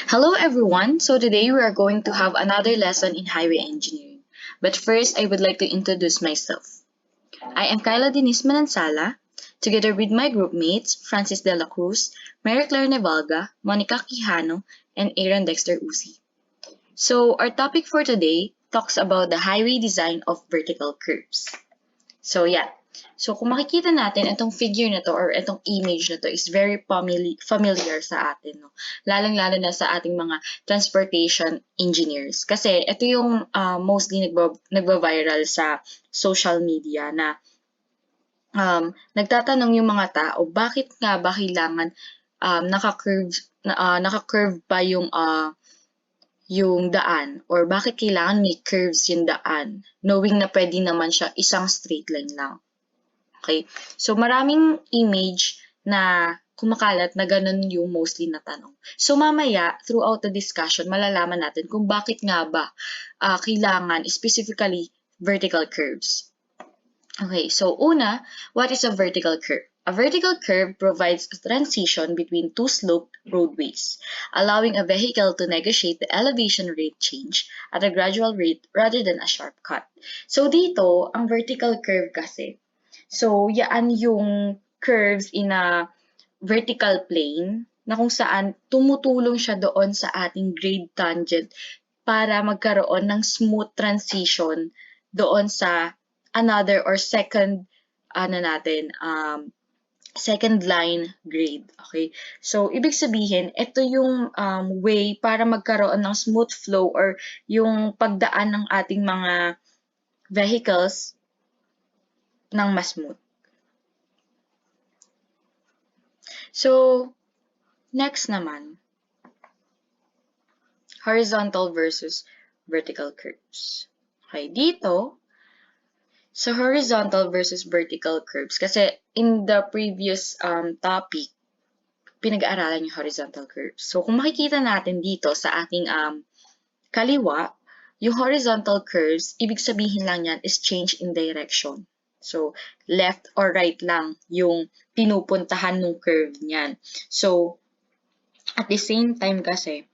Hello everyone, so today we are going to have another lesson in highway engineering. But first, I would like to introduce myself. I am Kyla Manansala, together with my group mates Francis Dela Cruz, Mary Claire Nevalga, Monica Quijano, and Aaron Dexter Uzi. So our topic for today talks about the highway design of vertical curves. So yeah. So kung makikita natin, itong figure na to or itong image na to is very familiar sa atin, no? Lalong-lalo na sa ating mga transportation engineers. Kasi ito yung mostly nagba-viral sa social media na nagtatanong yung mga tao, bakit nga ba kailangan naka-curve pa yung daan or bakit kailangan may curves yung daan knowing na pwede naman siya isang straight line lang. Okay? So, maraming image na kumakalat na ganun yung mostly na tanong. So, mamaya, throughout the discussion, malalaman natin kung bakit nga ba kailangan specifically vertical curves. Okay, so una, what is a vertical curve? A vertical curve provides a transition between two sloped roadways, allowing a vehicle to negotiate the elevation rate change at a gradual rate rather than a sharp cut. So, dito, ang vertical curve kasi, so, yaan yung curves in a vertical plane na kung saan tumutulong siya doon sa ating grade tangent para magkaroon ng smooth transition doon sa another or second second line grade. Okay? So, ibig sabihin, ito yung way para magkaroon ng smooth flow or yung pagdaan ng ating mga vehicles ng mas smooth. So, next naman, horizontal versus vertical curves. Okay, dito, sa horizontal versus vertical curves, kasi in the previous topic, pinag-aaralan yung horizontal curves. So, kung makikita natin dito sa ating kaliwa, yung horizontal curves, ibig sabihin lang yan is change in direction. So, left or right lang yung pinupuntahan ng curve niyan. So, at the same time kasi,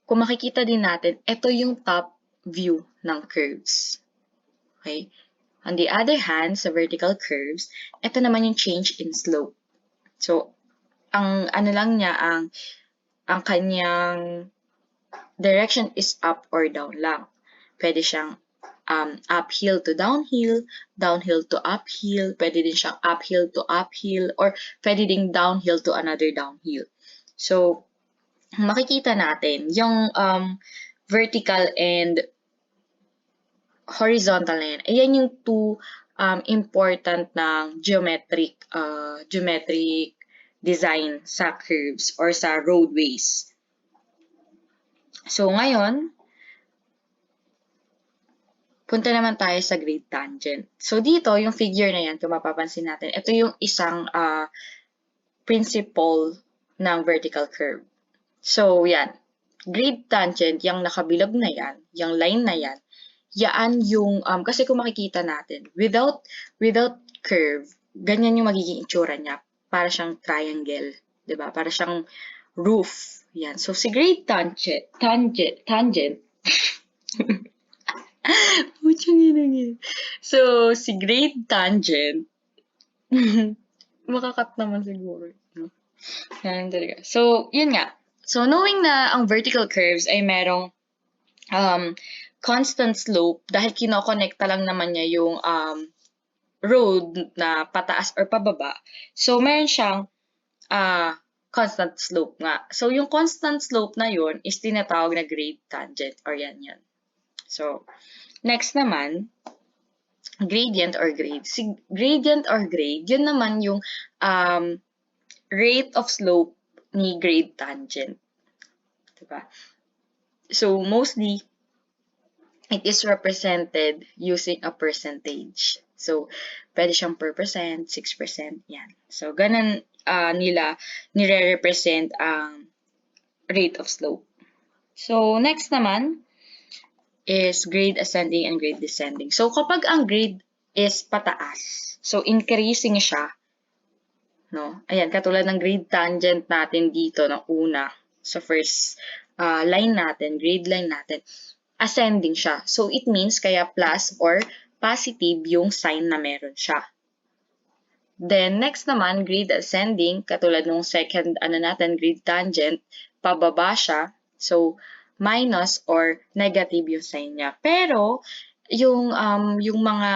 kung makikita din natin, ito yung top view ng curves. Okay? On the other hand, sa vertical curves, ito naman yung change in slope. So, ang ano lang niya, ang kanyang direction is up or down lang. Pwede siyang uphill to downhill, downhill to uphill, pwede din siyang uphill to uphill, or pwede ding downhill to another downhill. So, makikita natin yung vertical and horizontal na yan. Ayan yung two important ng geometric design sa curves or sa roadways. So, ngayon, punta naman tayo sa grade tangent. So, dito, yung figure na yan, kung mapapansin natin, ito yung isang principle ng vertical curve. So, yan. Grade tangent, yung nakabilog na yan, yung line na yan, yaan yung, kasi kung makikita natin, without curve, ganyan yung magiging itsura niya. Para siyang triangle. Diba? Para siyang roof. Yan. So, si grade tangent, so, si grade tangent, makakat naman siguro. No? Yan talaga. So, yun nga. So, knowing na ang vertical curves ay merong constant slope dahil kinokonekta lang naman niya yung road na pataas or pababa. So, meron siyang constant slope nga. So, yung constant slope na yun is tinatawag na grade tangent or yan. So, next naman, gradient or grade. Si gradient or grade, yun naman yung rate of slope ni grade tangent. Diba? So, mostly, it is represented using a percentage. So, pwede siyang per percent, 6%, yan. So, ganun nila nire-represent ang rate of slope. So, next naman is grade ascending and grade descending. So, kapag ang grade is pataas, so increasing siya, no? Ayan, katulad ng grade tangent natin dito ng una. sa first line natin, grade line natin, ascending siya. So, it means kaya plus or positive yung sign na meron siya. Then, next naman, grade ascending, katulad nung second, grade tangent, pababa siya. So, minus or negative yung sign niya. Pero, yung mga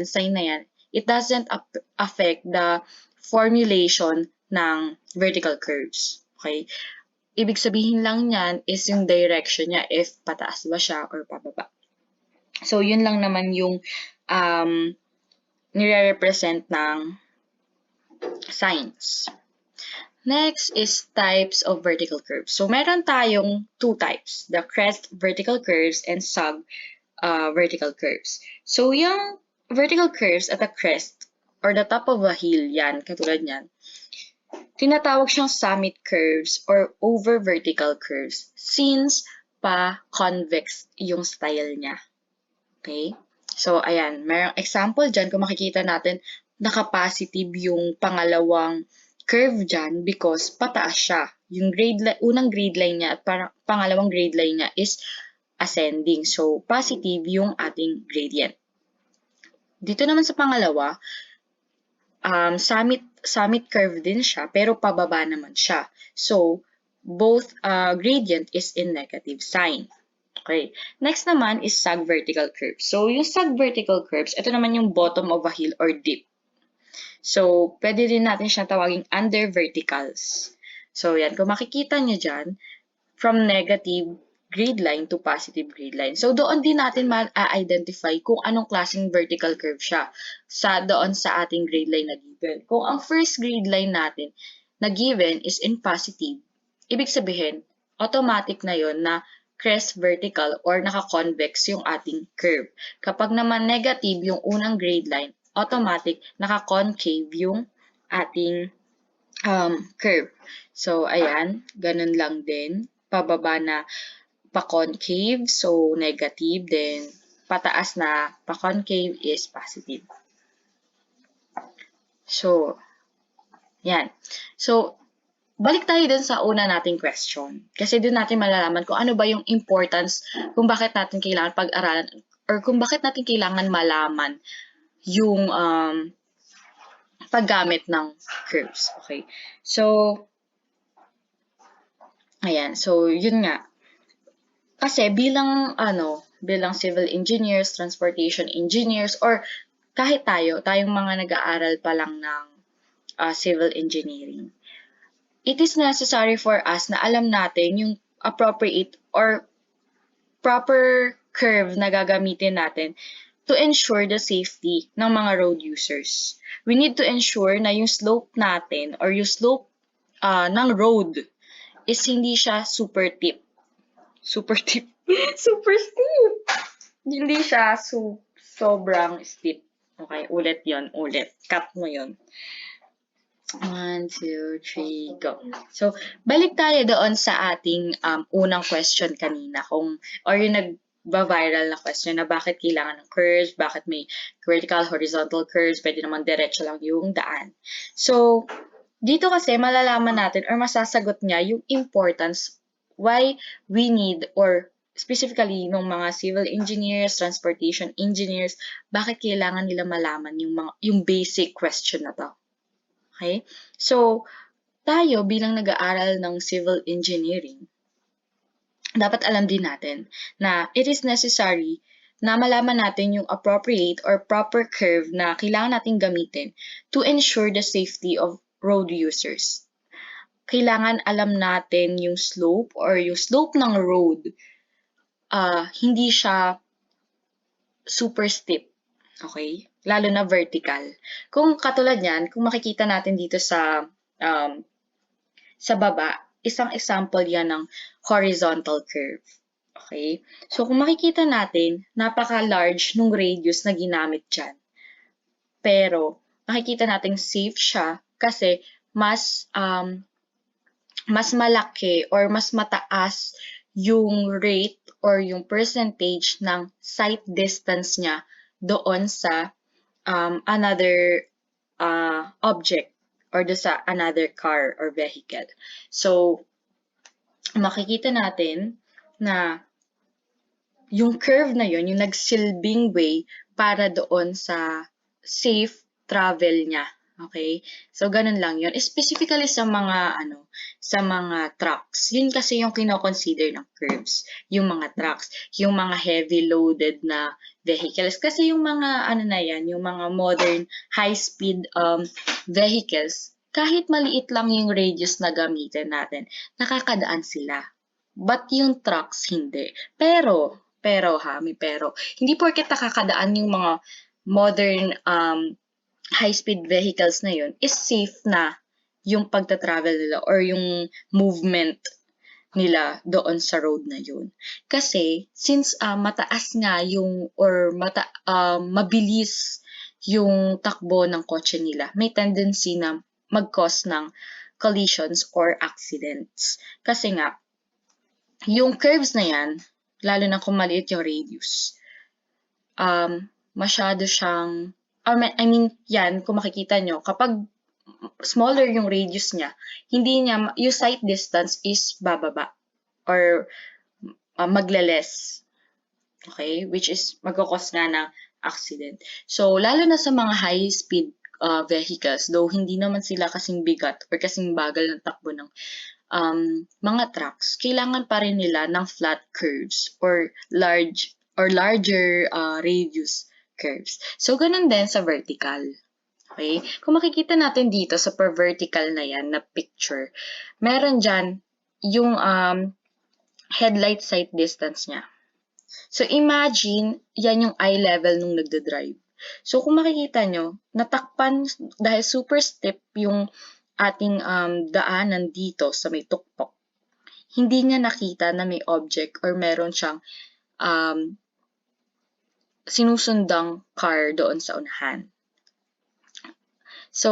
sign na yan, it doesn't affect the formulation ng vertical curves. Okay? Ibig sabihin lang niyan is yung direction niya, if pataas ba siya or pababa. So, yun lang naman yung nire-represent ng signs. Next is types of vertical curves. So, meron tayong two types, the crest vertical curves and sub vertical curves. So, yung vertical curves at the crest or the top of a hill, yan, katulad yan, tinatawag siyang summit curves or over vertical curves since pa-convex yung style niya. Okay? So, ayan, mayroong example dyan, kung makikita natin, naka-positive yung pangalawang curve dyan because pataas siya. Yung unang grade line niya at pangalawang grade line niya is ascending. So, positive yung ating gradient. Dito naman sa pangalawa, summit curve din siya, pero pababa naman siya. So, both gradient is in negative sign. Okay. Next naman is sag vertical curves. So, yung sag vertical curves, ito naman yung bottom of a hill or dip. So, pwede rin natin siyang tawaging under verticals. So, yan. Kung makikita nyo dyan, from negative grade line to positive grade line. So, doon din natin ma-identify kung anong klaseng vertical curve siya doon sa ating grade line na given. Kung ang first grade line natin na given is in positive, ibig sabihin, automatic na yon na crest vertical or naka-convex yung ating curve. Kapag naman negative yung unang grade line, automatic naka-concave yung ating curve. So, ayan, ganun lang din. Pababa na pa-concave, so negative, then pataas na pa-concave is positive. So, yan. So, balik tayo dun sa una nating question. Kasi dun natin malalaman kung ano ba yung importance, kung bakit natin kailangan pag-aralan, or kung bakit natin kailangan malaman yung paggamit ng curves. Okay. So, ayan. So, yun nga. Kasi bilang civil engineers, transportation engineers, or kahit tayong mga nag-aaral pa lang ng civil engineering, it is necessary for us na alam natin yung appropriate or proper curve na gagamitin natin to ensure the safety ng mga road users. We need to ensure na yung slope natin or yung slope ng road is hindi siya super steep. Super steep. Hindi siya sobrang steep. Okay, ulit yon. Cut mo yon. 1, 2, 3, go. So, balik tayo doon sa ating unang question kanina. Or yung nag-viral na question na bakit kailangan ng curves, bakit may vertical, horizontal curves, pwede naman diretso lang yung daan. So, dito kasi malalaman natin or masasagot niya yung importance why we need, or specifically ng mga civil engineers, transportation engineers, bakit kailangan nila malaman yung basic question na to. Okay? So, tayo bilang nag-aaral ng civil engineering, dapat alam din natin na it is necessary na malaman natin yung appropriate or proper curve na kailangan natin gamitin to ensure the safety of road users. Kailangan alam natin yung slope or yung slope ng road, hindi siya super steep. Okay? Lalo na vertical. Kung katulad yan, kung makikita natin dito sa baba, isang example yan ng horizontal curve. Okay? So, kung makikita natin, napaka-large nung radius na ginamit dyan. Pero, makikita natin safe siya kasi mas malaki or mas mataas yung rate or yung percentage ng sight distance niya doon sa another object or sa another car or vehicle. So, makikita natin na yung curve na yun, yung nagsilbing way para doon sa safe travel niya. Okay? So, ganun lang yun. Specifically sa mga, sa mga trucks. Yun kasi yung kino-consider ng curves. Yung mga trucks. Yung mga heavy loaded na vehicles. Kasi yung mga, na yan, yung mga modern high-speed vehicles, kahit maliit lang yung radius na gamitin natin, nakakadaan sila. But yung trucks, hindi. Pero ha, may pero. Hindi porket nakakadaan yung mga modern high-speed vehicles na yun is safe na yung pagta-travel nila or yung movement nila doon sa road na yun. Kasi since mataas nga yung or mabilis yung takbo ng kotse nila, may tendency na mag-cause ng collisions or accidents. Kasi nga yung curves na yan, lalo na kung maliit yung radius, masyado siyang, yan, kung makikita nyo, kapag smaller yung radius niya, hindi niya, yung sight distance is bababa or magle-less. Okay? Which is, magkakos nga ng accident. So, lalo na sa mga high-speed vehicles, though hindi naman sila kasing bigat or kasing bagal ng takbo ng mga trucks, kailangan pa rin nila ng flat curves or larger radius curves. So, ganun din sa vertical. Okay? Kung makikita natin dito sa per-vertical na yan na picture, meron dyan yung headlight sight distance niya. So, imagine, yan yung eye level nung nagda-drive. So, kung makikita nyo, natakpan dahil super steep yung ating daanan dito sa may tuktok. Hindi niya nakita na may object or meron siyang sinusundang car doon sa unahan. So,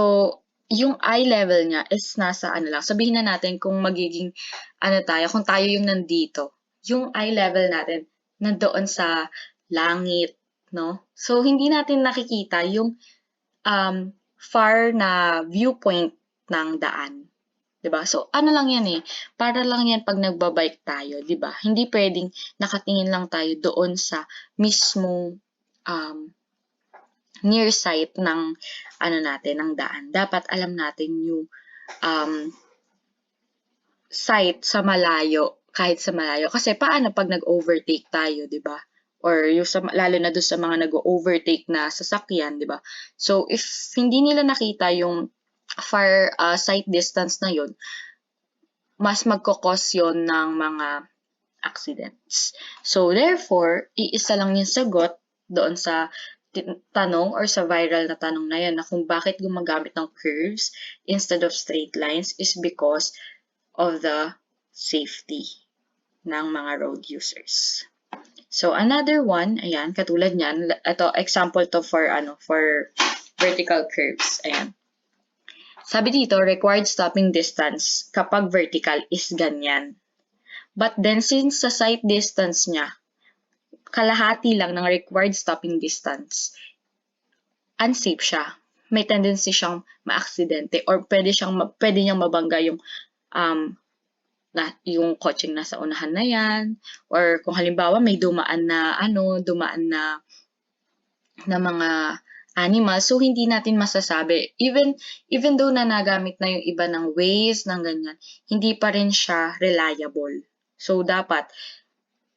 yung eye level niya is nasa lang. Sabihin na natin kung magiging kung tayo yung nandito. Yung eye level natin nandoon sa langit, no? So, hindi natin nakikita yung far na viewpoint ng daan. 'Di ba? So, lang yan eh. Para lang yan pag nagbabike tayo, 'di ba? Hindi pwedeng nakatingin lang tayo doon sa mismong near sight ng ng daan. Dapat alam natin yung sight sa malayo, kahit sa malayo. Kasi paano pag nag-overtake tayo, 'di ba? Or yung lalo na doon sa mga nag-overtake na sasakyan, 'di ba? So if hindi nila nakita yung far sight distance na yun, mas magkokos yun ng mga accidents. So therefore, iisa lang yung sagot doon sa tanong or sa viral na tanong na yan na kung bakit gumagamit ng curves instead of straight lines is because of the safety ng mga road users. So another one, ayan, katulad niyan, ito example to for vertical curves. Ayan. Sabi dito, required stopping distance kapag vertical is ganyan. But then since sa sight distance niya, kalahati lang ng required stopping distance, unsafe siya. May tendency siyang ma-aksidente or pwede niyang mabangga yung yung kotseng nasa unahan na yan, or kung halimbawa may dumaan na mga animals, so hindi natin masasabi. Even though na nagamit na yung iba ng ways, ng ganyan, hindi pa rin siya reliable. So, dapat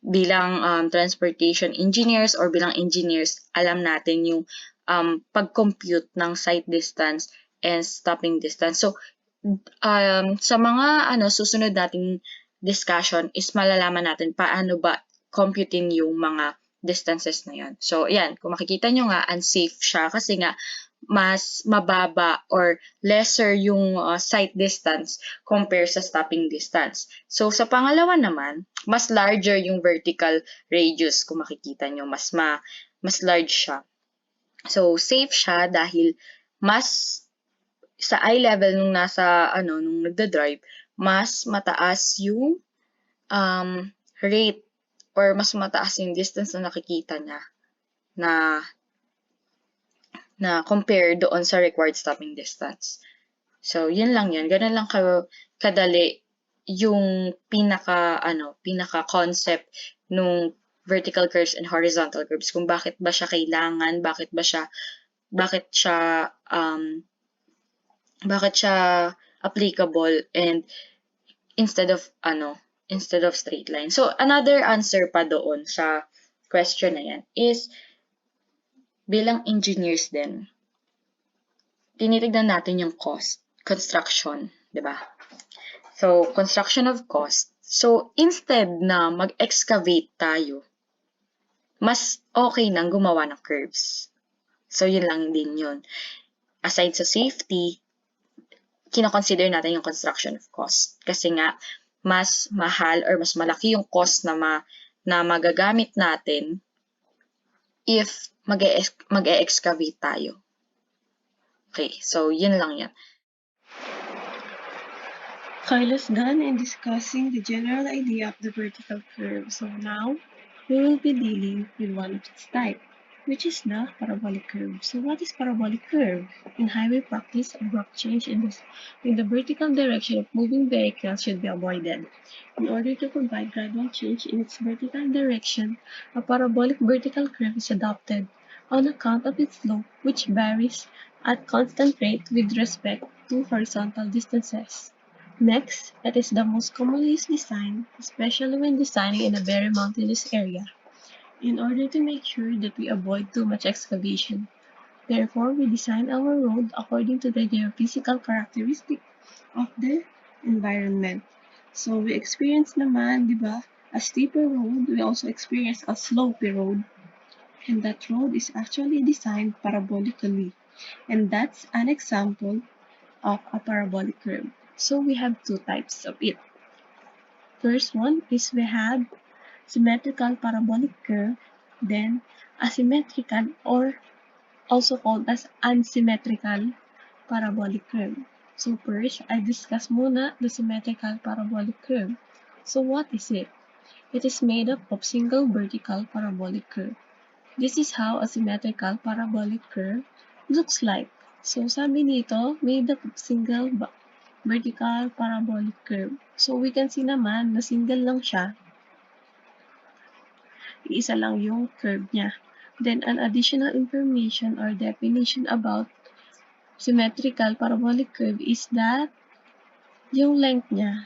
bilang transportation engineers or bilang engineers, alam natin yung pag-compute ng sight distance and stopping distance. So, sa mga susunod nating discussion is malalaman natin paano ba computing yung mga distances na yan. So, yan. Kung makikita nyo nga, unsafe siya kasi nga mas mababa or lesser yung sight distance compare sa stopping distance. So, sa pangalawa naman, mas larger yung vertical radius. Kung makikita nyo, mas large siya. So, safe siya dahil mas sa eye level nung nung nagda-drive, mas mataas yung rate or mas mataas yung distance na nakikita niya na compare doon sa required stopping distance. So, yun lang yan. Ganun lang kadali yung pinaka-concept nung vertical curves and horizontal curves, kung bakit ba siya kailangan, bakit siya applicable, and instead of straight line. So another answer pa doon sa question na yan is bilang engineers din, tinitignan natin yung cost, construction, 'di ba? So construction of cost. So instead na mag-excavate tayo, mas okay nang gumawa ng curves. So yun lang din yun. Aside sa safety, kino-consider natin yung construction of cost. Kasi nga, mas mahal or mas malaki yung cost na magagamit natin if mag-e-excavate tayo. Okay, so yun lang yan. Kyla's done in discussing the general idea of the vertical curve. So now, we will be dealing with one of its type, which is the parabolic curve. So what is parabolic curve? In highway practice, abrupt change in the vertical direction of moving vehicles should be avoided. In order to provide gradual change in its vertical direction, a parabolic vertical curve is adopted on account of its slope, which varies at constant rate with respect to horizontal distances. Next, it is the most commonly used design, especially when designing in a very mountainous area, in order to make sure that we avoid too much excavation. Therefore, we design our road according to the geophysical characteristic of the environment. So, we experience naman, di ba, a steeper road, we also experience a slopey road. And that road is actually designed parabolically. And that's an example of a parabolic curve. So we have two types of it. First one is we have symmetrical parabolic curve, then asymmetrical or also called as unsymmetrical parabolic curve. So first, I discuss muna the symmetrical parabolic curve. So what is it? It is made up of single vertical parabolic curve. This is how a symmetrical parabolic curve looks like. So sabi nito, made up of single vertical parabolic curve. So we can see naman na single lang siya. Iisa lang yung curve niya. Then an additional information or definition about symmetrical parabolic curve is that yung length niya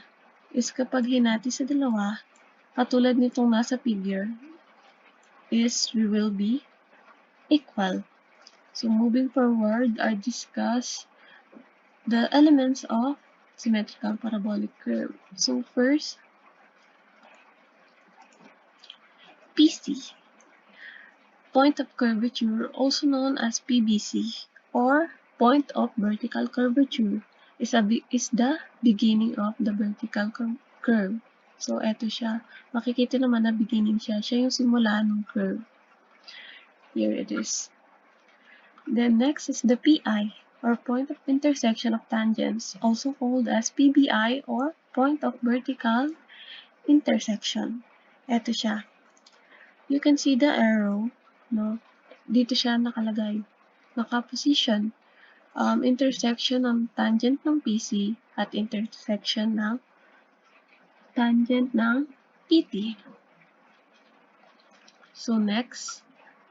is kapag hinati sa dalawa, katulad nitong nasa figure, is will be equal. So moving forward, I discuss the elements of symmetrical parabolic curve. So first, PC, point of curvature, also known as PBC, or point of vertical curvature, is the beginning of the vertical curve. So, eto siya. Makikita naman na beginning siya. Siya yung simula ng curve. Here it is. Then next is the PI, or point of intersection of tangents, also called as PBI, or point of vertical intersection. Eto siya. You can see the arrow, no? Dito siya nakalagay. Naka-position. Intersection ng tangent ng PC at intersection ng tangent ng PT. So next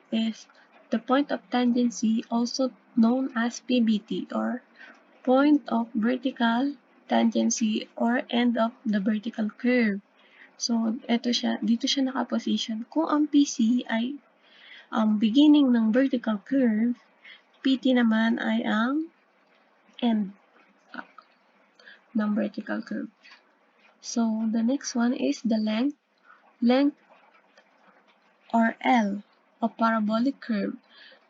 is the point of tangency, also known as PBT, or point of vertical tangency or end of the vertical curve. So, dito siya naka-position. Kung ang PC ay ang beginning ng vertical curve, PT naman ay ang end ng vertical curve. So, the next one is the length or L of parabolic curve.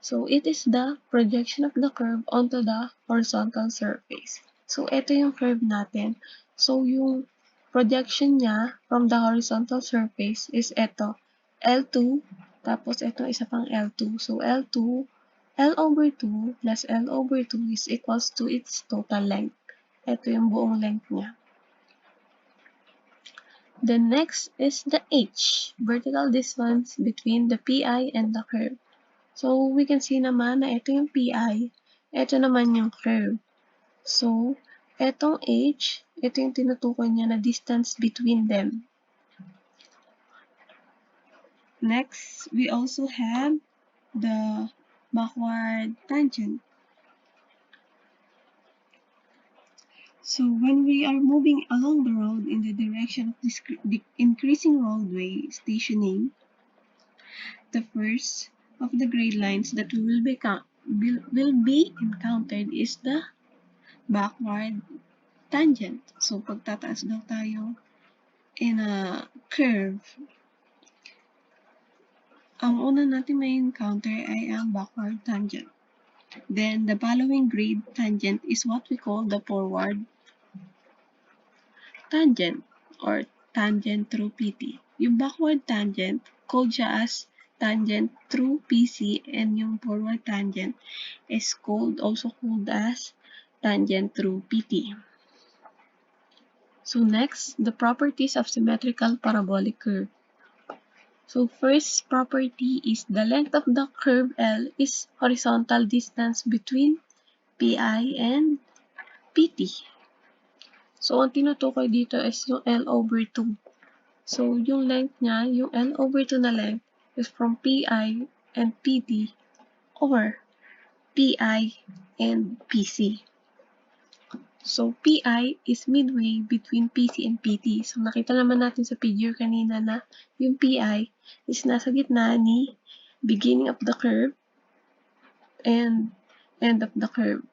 So, it is the projection of the curve onto the horizontal surface. So, ito yung curve natin. So, yung projection niya from the horizontal surface is ito, L2, tapos ito isa pang L2. So, L2, L over 2 plus L over 2 is equals to its total length. Ito yung buong length niya. The next is the H, vertical distance between the PI and the curve. So, we can see naman na ito yung PI, ito naman yung curve. So, Etong h, ito yung tinutukoy niya na distance between them. Next, we also have the backward tangent. So when we are moving along the road in the direction of the increasing roadway stationing, the first of the grade lines that we will be encountered is the backward tangent. So pagtataas daw tayo in a curve, ang una natin may encounter ay ang backward tangent. Then the following grade tangent is what we call the forward tangent or tangent through PT. Yung backward tangent, called siya as tangent through PC, and yung forward tangent is also called as tangent through PT. So next, the properties of symmetrical parabolic curve. So first property is the length of the curve L is horizontal distance between PI and PT. So, ang tinutukoy dito is yung L over 2. So, yung length niya, yung L over 2 na length is from PI and PT or PI and PC. So, PI is midway between PC and PT. So, nakita naman natin sa figure kanina na yung PI is nasa gitna ni beginning of the curve and end of the curve.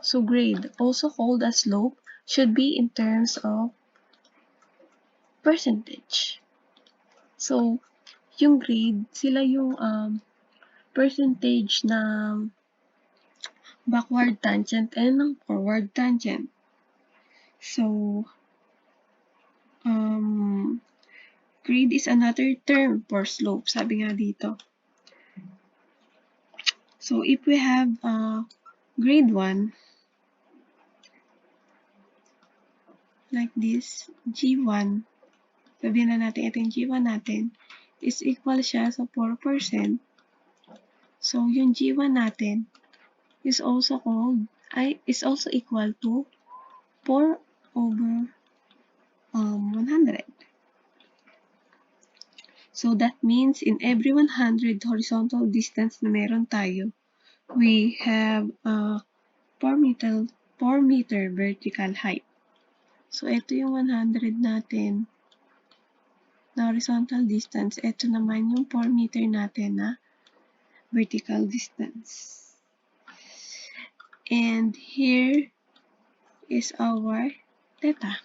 So, grade, also called as slope, should be in terms of percentage. So, yung grade, sila yung percentage ng backward tangent and ng forward tangent. So, grade is another term for slope, sabi nga dito. So, if we have grade 1, like this, G1, sabihin na natin ito yung G1 natin, is equal siya sa 4%. So, yung G1 natin is also equal to 4 over 100. So, that means in every 100 horizontal distance na meron tayo, we have 4 meter vertical height. So, ito yung 100 natin na horizontal distance. Ito naman yung 4 meter natin na vertical distance. And here is our theta.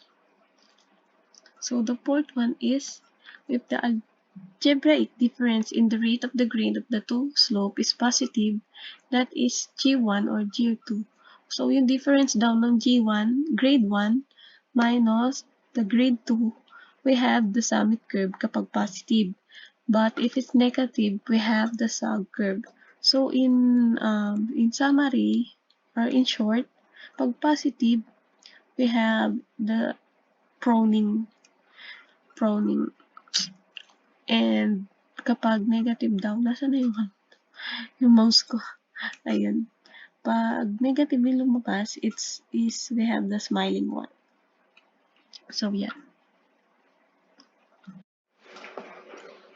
So, the fourth one is if the algebraic difference in the rate of the grade of the two slope is positive, that is G1 or G2. So, yung difference daw ng G1, grade 1, minus the grade 2, we have the summit curve kapag positive. But if it's negative, we have the sag curve. So, in summary, or in short, pag positive, we have the proning. And kapag negative daw, nasa na yung mouse ko? Ayun. Pag negative yung lumabas, we have the smiling one. So, yeah.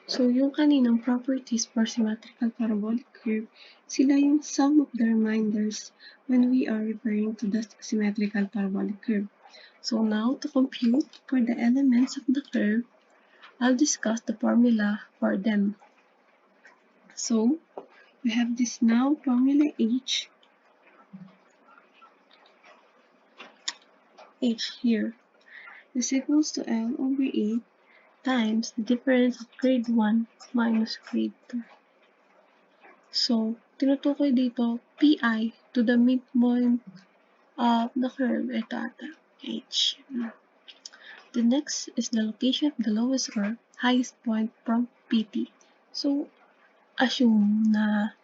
So, yung kaninang properties for symmetrical parabolic curve, sila yung sum of the reminders when we are referring to the symmetrical parabolic curve. So, now to compute for the elements of the curve, I'll discuss the formula for them. So, we have this now formula H here is equals to L over 8 times the difference of grade 1 minus grade 2. So, tinutukoy dito PI to the midpoint of the curve, ito ata, H. The next is the location of the lowest or highest point from PT. So, assume na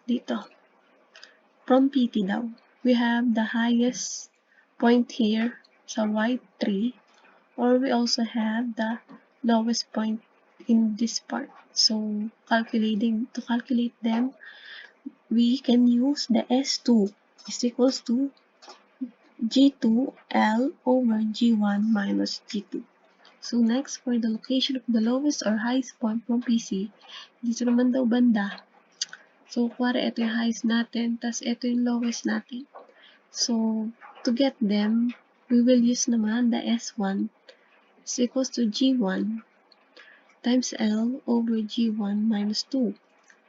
dito, from PT daw, we have the highest point here sa Y3, or we also have the lowest point in this part. So, to calculate them, we can use the S2 is equals to G2L over G1 minus G2. So next, for the location of the lowest or highest point from PC, dito naman daw banda. So, kuwari ito yung highest natin, tas ito yung lowest natin. So, to get them, we will use naman the S1 is equals to G1 times L over G1 minus 2.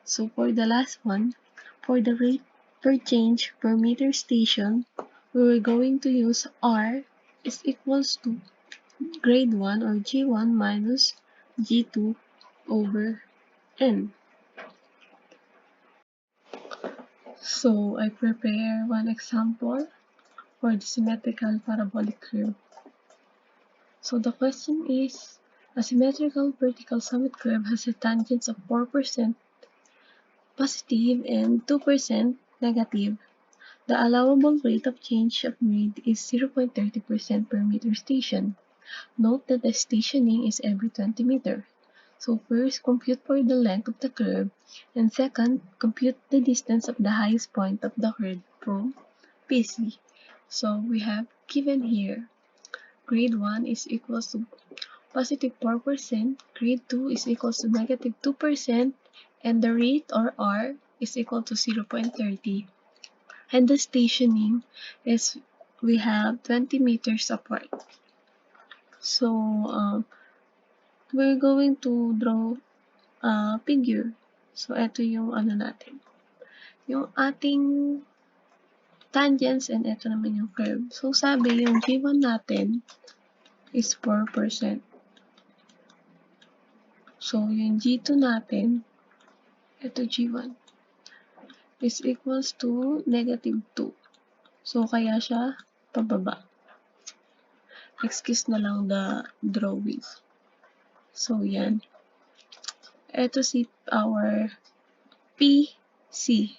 So, for the last one, for the rate per change per meter station, we're going to use R is equals to grade 1 or G1 minus G2 over N. So, I prepare one example for the symmetrical parabolic curve. So, the question is, a symmetrical vertical summit curve has a tangent of 4% positive and 2% negative. The allowable rate of change of grade is 0.30% per meter station. Note that the stationing is every 20 meters. So first, compute for the length of the curve, and second, compute the distance of the highest point of the curve from PC. So we have given here, grade 1 is equals to positive 4%, grade 2 is equals to negative 2%, and the rate or R is equal to 0.30. And the stationing is, we have 20 meters apart. So, we're going to draw a figure. So, ito yung ano natin. Yung ating tangents and ito naman yung curve. So, sabi yung G1 natin is 4%. So, yung G2 natin, ito G1, is equals to negative 2. So, kaya siya pababa. Excuse na lang the drawing. So, yan. Ito si our PC.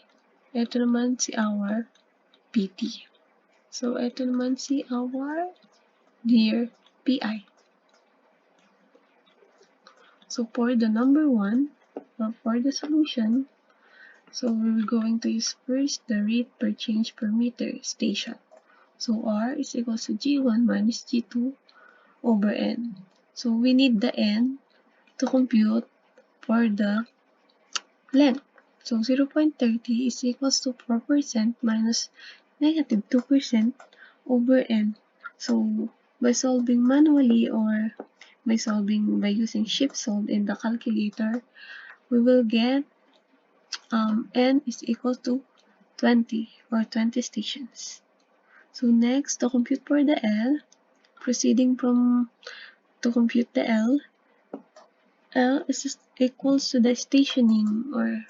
Ito naman si our PT. So, ito naman si our dear PI. So, for the number 1, or for the solution, so we're going to use first the rate per change per meter station. So, R is equals to G1 minus G2 over N. So, we need the N to compute for the length. So, 0.30 is equals to 4% minus negative 2% over N. So, by solving manually or by using shift solve in the calculator, we will get N is equal to 20 or 20 stations. So next, to compute for the L, proceeding from to compute the L is equals to the stationing or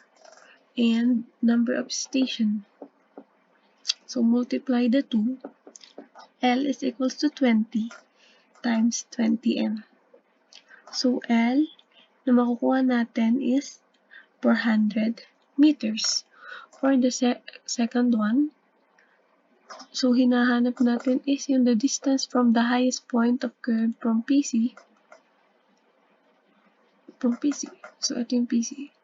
and number of station. So multiply the two. L is equals to 20 times 20M. So L na makukuha natin is 400 meters. For the second one, so hinahanap natin is yung the distance from the highest point of curve from PC. So, ito yung PC.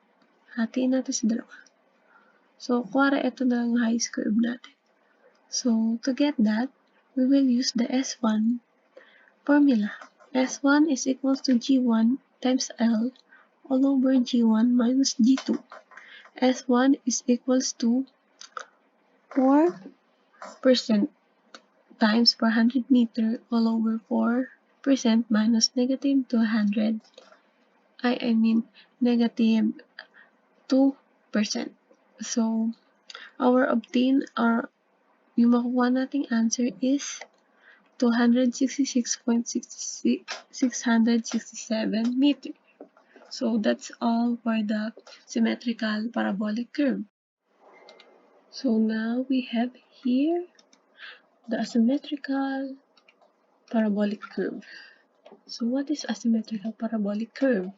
Hatiin natin sa dalawa. So, kuwari ito na yung highest curve natin. So, to get that, we will use the S1 formula. S1 is equals to G1 times L all over G1 minus G2. S1 is equals to 4% times 400 meter all over 4% minus negative 200. I mean negative 2%. So, yung makuha nating answer is 266.667 meter. So, that's all for the symmetrical parabolic curve. So, now we have here the asymmetrical parabolic curve. So, what is asymmetrical parabolic curve?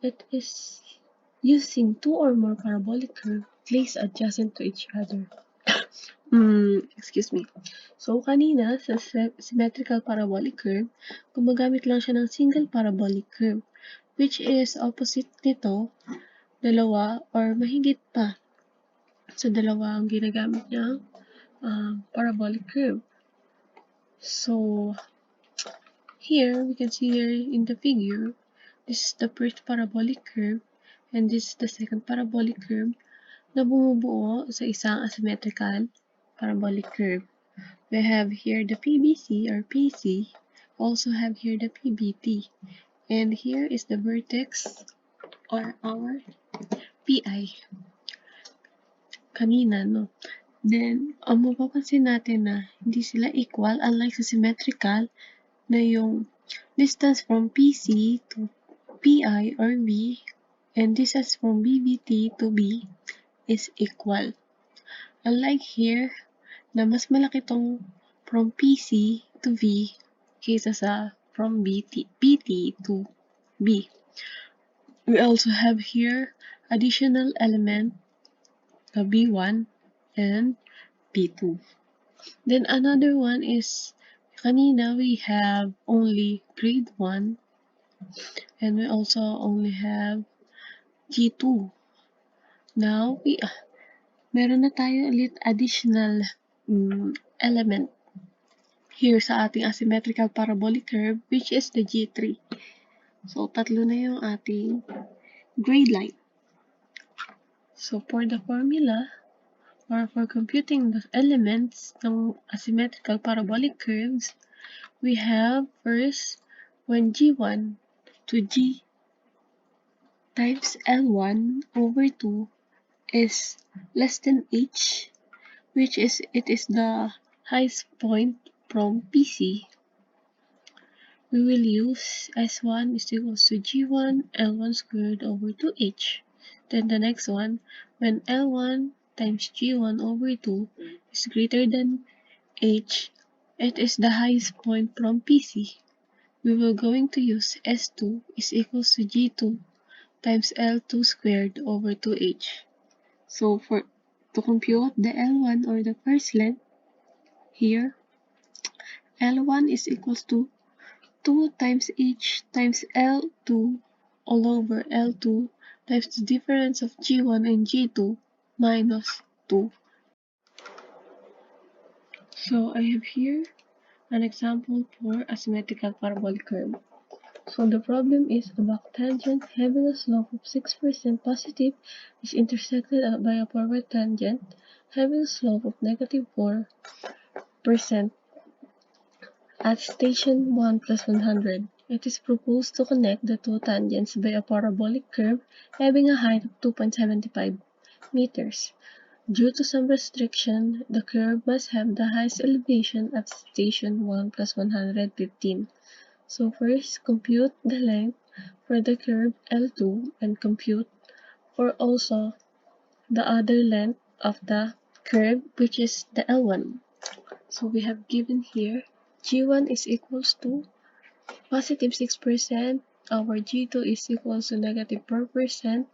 It is using two or more parabolic curve placed adjacent to each other. Excuse me. So, kanina, sa symmetrical parabolic curve, gumagamit lang siya ng single parabolic curve, which is opposite nito, dalawa or mahigit pa. So, dalawa ang ginagamit niya parabolic curve. So here we can see here in the figure, this is the first parabolic curve and this is the second parabolic curve na bumubuo sa isang asymmetrical parabolic curve. We have here the PBC or PC, also have here the PBT, and here is the vertex or our PI kanina, no? Then, ang mapapansin natin na hindi sila equal, unlike sa symmetrical, na yung distance from PC to PI or V and distance from BBT to B is equal. Unlike here, na mas malaki tong from PC to V kaysa sa from PT to B. We also have here additional element na B1 and B2. Then another one is kanina we have only grade 1 and we also only have G2. Now, meron na tayo ulit additional element here sa ating asymmetrical parabolic curve, which is the G3. So, tatlo na yung ating grade line. So, for the formula, or for computing the elements ng asymmetrical parabolic curves, we have first, when G1 to G times L1 over 2 is less than H, which is it is the highest point from PC, we will use S1 is equals to G1 L1 squared over 2H. Then the next one, when L1 times G1 over 2 is greater than H, it is the highest point from PC. We will going to use S2 is equals to G2 times L2 squared over 2H. So to compute the L1 or the first length, here, L1 is equals to 2 times H times L2 all over L2 times the difference of G1 and G2 minus 2. So I have here an example for a symmetrical parabolic curve. So the problem is a back tangent having a slope of 6% positive is intersected by a forward tangent having a slope of negative 4% at station 1 plus 100. It is proposed to connect the two tangents by a parabolic curve having a height of 2.75 meters. Due to some restriction, the curve must have the highest elevation at station 1 plus 115. So first, compute the length for the curve L2 and compute for also the other length of the curve, which is the L1. So we have given here G1 is equals to positive 6%, our G2 is equals to negative 4%,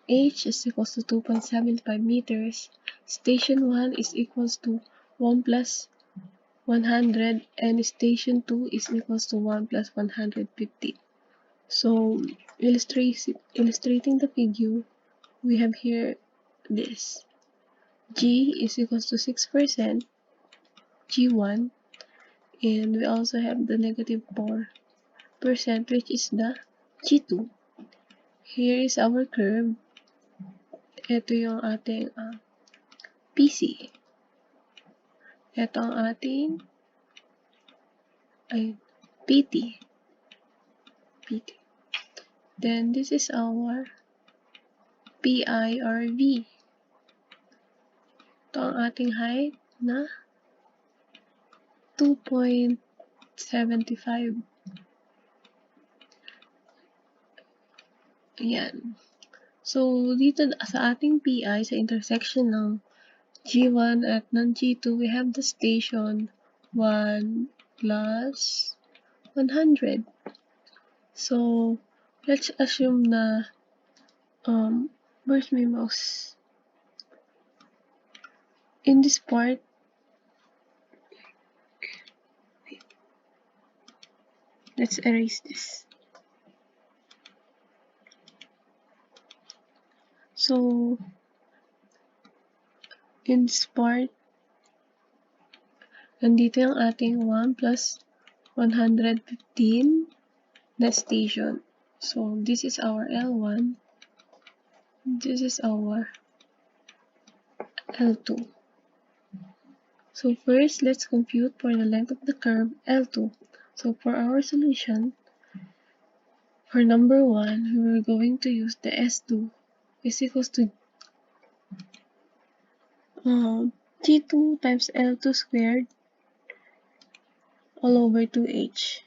H is equals to 2.75 meters, station 1 is equals to 1 plus 100, and station 2 is equals to 1 plus 150. So, illustrating the figure, we have here this. G is equals to 6%, G1, and we also have the negative 4%, which is the G2. Here is our curve. Ito yung ating PC. Ito ang ating PT. Then this is our PI or V. Ito ang ating height na 2.75. Ayan. So, dito sa ating PI, sa intersection ng G1 at ng G2, we have the station 1 plus 100. So, let's assume na, where's my mouse? In this part, let's erase this. So, in this part, Nandito yung ating 1 plus 115 na station. So, this is our L1. This is our L2. So first, let's compute for the length of the curve L2. So for our solution, for number 1, we're going to use the S2 is equals to G2 times L2 squared all over 2H.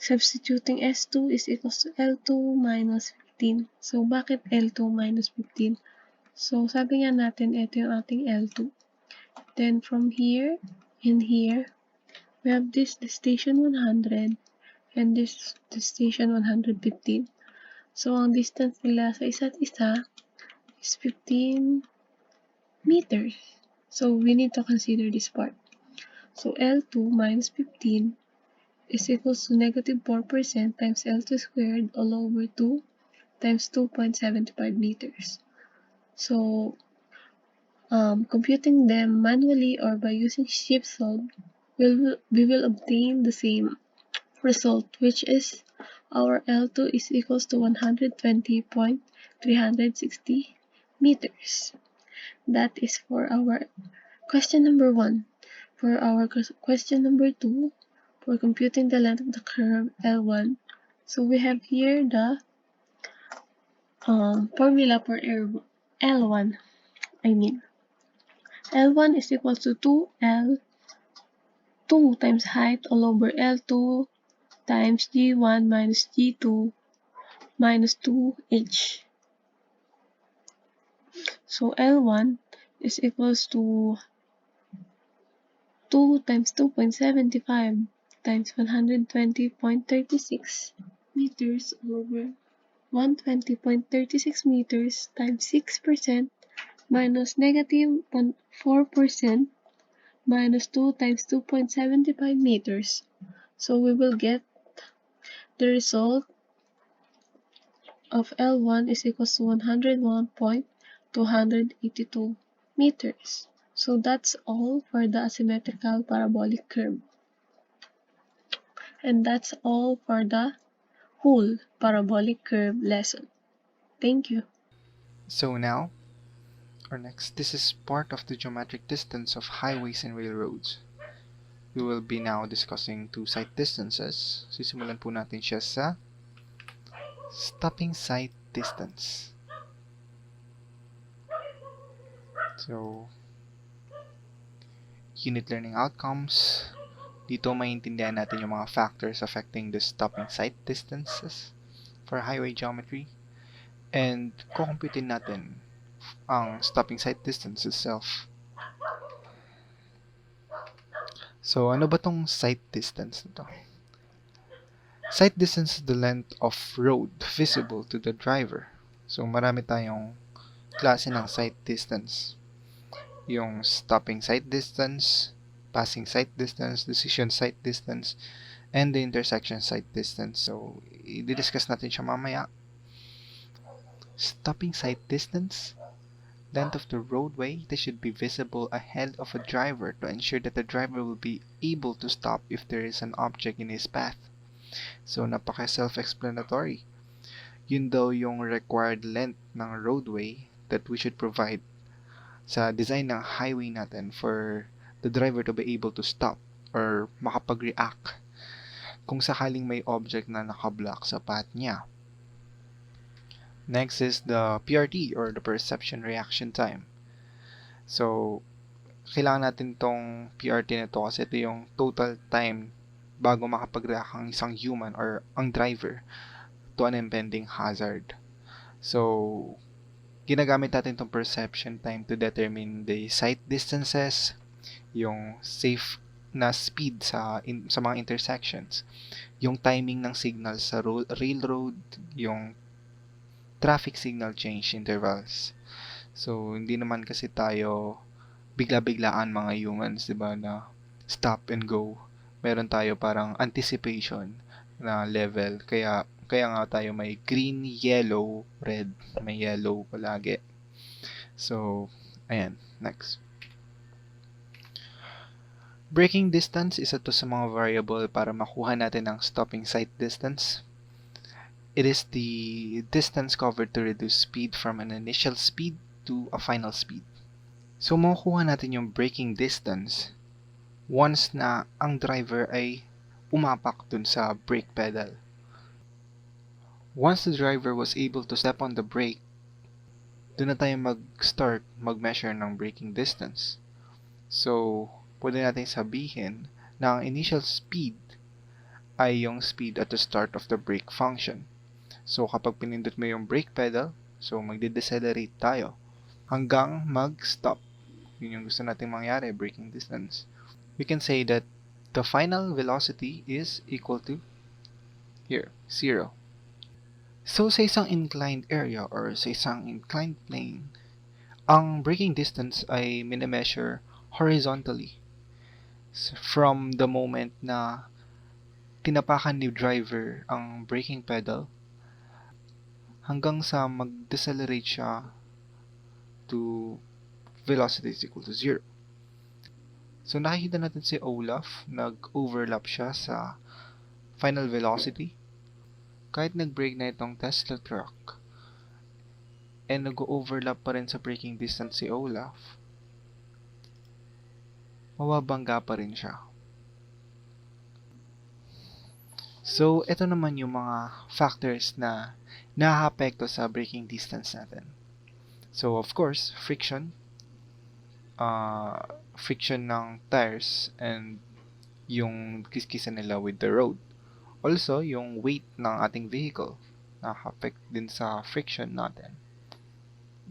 Substituting S2 is equals to L2 minus 15. So bakit L2 minus 15? So sabi nga natin, ito yung ating L2. Then from here and here, we have this, the station 100, and this, the station 115. So ang distance nila sa isa't isa is 15 meters. So we need to consider this part. So L2 minus 15 is equals to negative 4% times L2 squared all over 2 times 2.75 meters. So computing them manually or by using sheep solve, we will obtain the same result, which is our L2 is equals to 120.360 meters. That is for our question number 1. For our question number 2, for computing the length of the curve L1, so we have here the formula for L1. L1 is equals to 2 times height all over L2 times G1 minus G2 minus 2H. So L1 is equals to 2 times 2.75 times 120.36 meters over 120.36 meters times 6% minus negative 4% minus 2 times 2.75 meters. So we will get the result of L1 is equals to 101.282 meters. So that's all for the asymmetrical parabolic curve. And that's all for the whole parabolic curve lesson. Thank you. So now, or next, this is part of the geometric distance of highways and railroads. We will be now discussing two sight distances. Sisimulan po natin siya sa stopping sight distance. So, unit learning outcomes. Dito maintindihan natin yung mga factors affecting the stopping sight distances for highway geometry. And kukumputin natin ang stopping sight distance itself. So, ano ba tong sight distance nito? Sight distance is the length of road visible to the driver. So, marami tayong klase ng sight distance. Yung stopping sight distance, passing sight distance, decision sight distance, and the intersection sight distance. So, i-discuss natin siya mamaya. Stopping sight distance, length of the roadway that should be visible ahead of a driver to ensure that the driver will be able to stop if there is an object in his path. So, napaka-self-explanatory. Yun daw yung required length ng roadway that we should provide sa design ng highway natin for the driver to be able to stop or makapag-react kung sakaling may object na nakablock sa path niya. Next is the PRT or the perception reaction time. So, kailangan natin tong PRT na to kasi ito yung total time bago makapag-react ang isang human or ang driver to an impending hazard. So, ginagamit natin tong perception time to determine the sight distances, yung safe na speed sa mga intersections, yung timing ng signal sa railroad, yung traffic signal change intervals. So, hindi naman kasi tayo bigla-biglaan mga humans, 'di ba, na stop and go. Meron tayo parang anticipation na level. Kaya nga tayo may green, yellow, red. May yellow palagi. So, ayan, next. Braking distance, isa to sa mga variable para makuha natin ang stopping sight distance. It is the distance covered to reduce speed from an initial speed to a final speed. So, makukuha natin yung braking distance once na ang driver ay umapak dun sa brake pedal. Once the driver was able to step on the brake, dun na tayo mag-start mag-measure ng braking distance. So, pwede natin sabihin na ang initial speed ay yung speed at the start of the brake function. So, kapag pinindot mo yung brake pedal, so magde-decelerate tayo hanggang mag-stop. Yun yung gusto nating mangyari, braking distance. We can say that the final velocity is equal to here, 0. So, sa isang inclined area or sa isang inclined plane, ang braking distance ay minimeasure horizontally. From the moment na tinapakan ni driver ang braking pedal hanggang sa mag-decelerate siya to velocity is equal to 0. So, nakikita natin si Olaf, nag-overlap siya sa final velocity. Kahit nag-brake na itong Tesla truck, and nag-overlap pa rin sa braking distance si Olaf, mababangga pa rin siya. So, ito naman yung mga factors na nakaka-apekto sa braking distance natin. So, of course, friction ng tires and yung kiskisan nila with the road. Also, yung weight ng ating vehicle nakaka-affect din sa friction natin.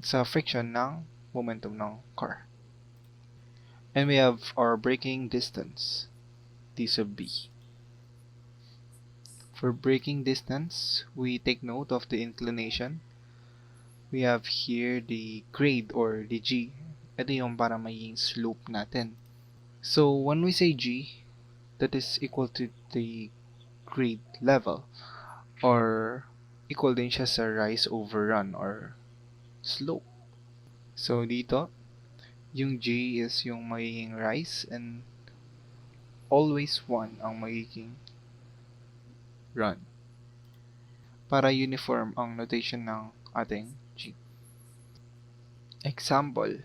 Sa friction ng momentum ng car. And we have our braking distance, D sub B. For braking distance, we take note of the inclination. We have here the grade or the G. Ito yung para maging slope natin. So, when we say G, that is equal to the grade level or equal din siya sa rise over run or slope. So, dito, yung G is yung magiging rise and always 1 ang magiging run. Para uniform ang notation ng ating G. Example,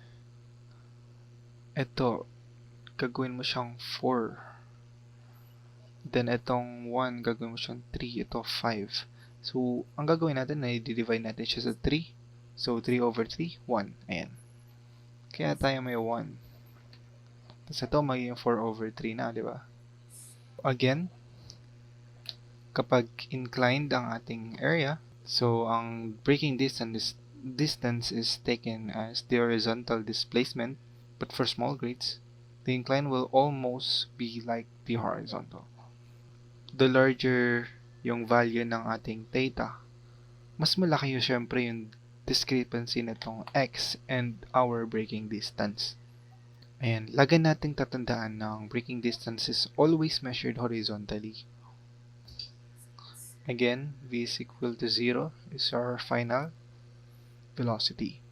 ito, gagawin mo siyang 4. Then, itong 1, gagawin mo siyang 3. Ito, 5. So, ang gagawin natin ay i-divide natin siya sa 3. So, 3 over 3, 1. Ayan. Kaya tayo may 1. Tapos ito, magiging 4 over 3 na, di ba? Again, kapag inclined ang ating area, so ang braking distance is taken as the horizontal displacement, but for small grades, the incline will almost be like the horizontal. The larger yung value ng ating theta, mas malaki yung syempre yung discrepancy nitong x and our braking distance. Ayan, lagi nating tatandaan ng braking distance is always measured horizontally. Again, v is equal to 0 is our final velocity.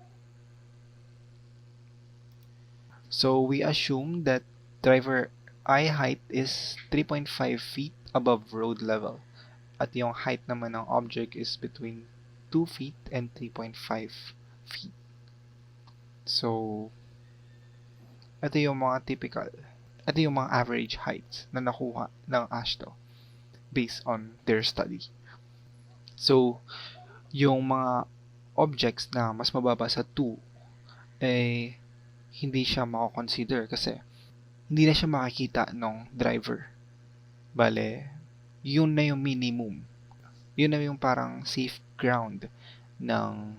So, we assume that driver eye height is 3.5 feet above road level. At yung height naman ng object is between 2 feet and 3.5 feet. So, ito yung mga typical, ito yung mga average heights na nakuha ng AASHTO based on their study. So, yung mga objects na mas mababa sa 2 eh hindi siya mako-consider kasi hindi na siya makikita ng driver. Bale, yun na yung minimum. Yun na yung parang safe ground ng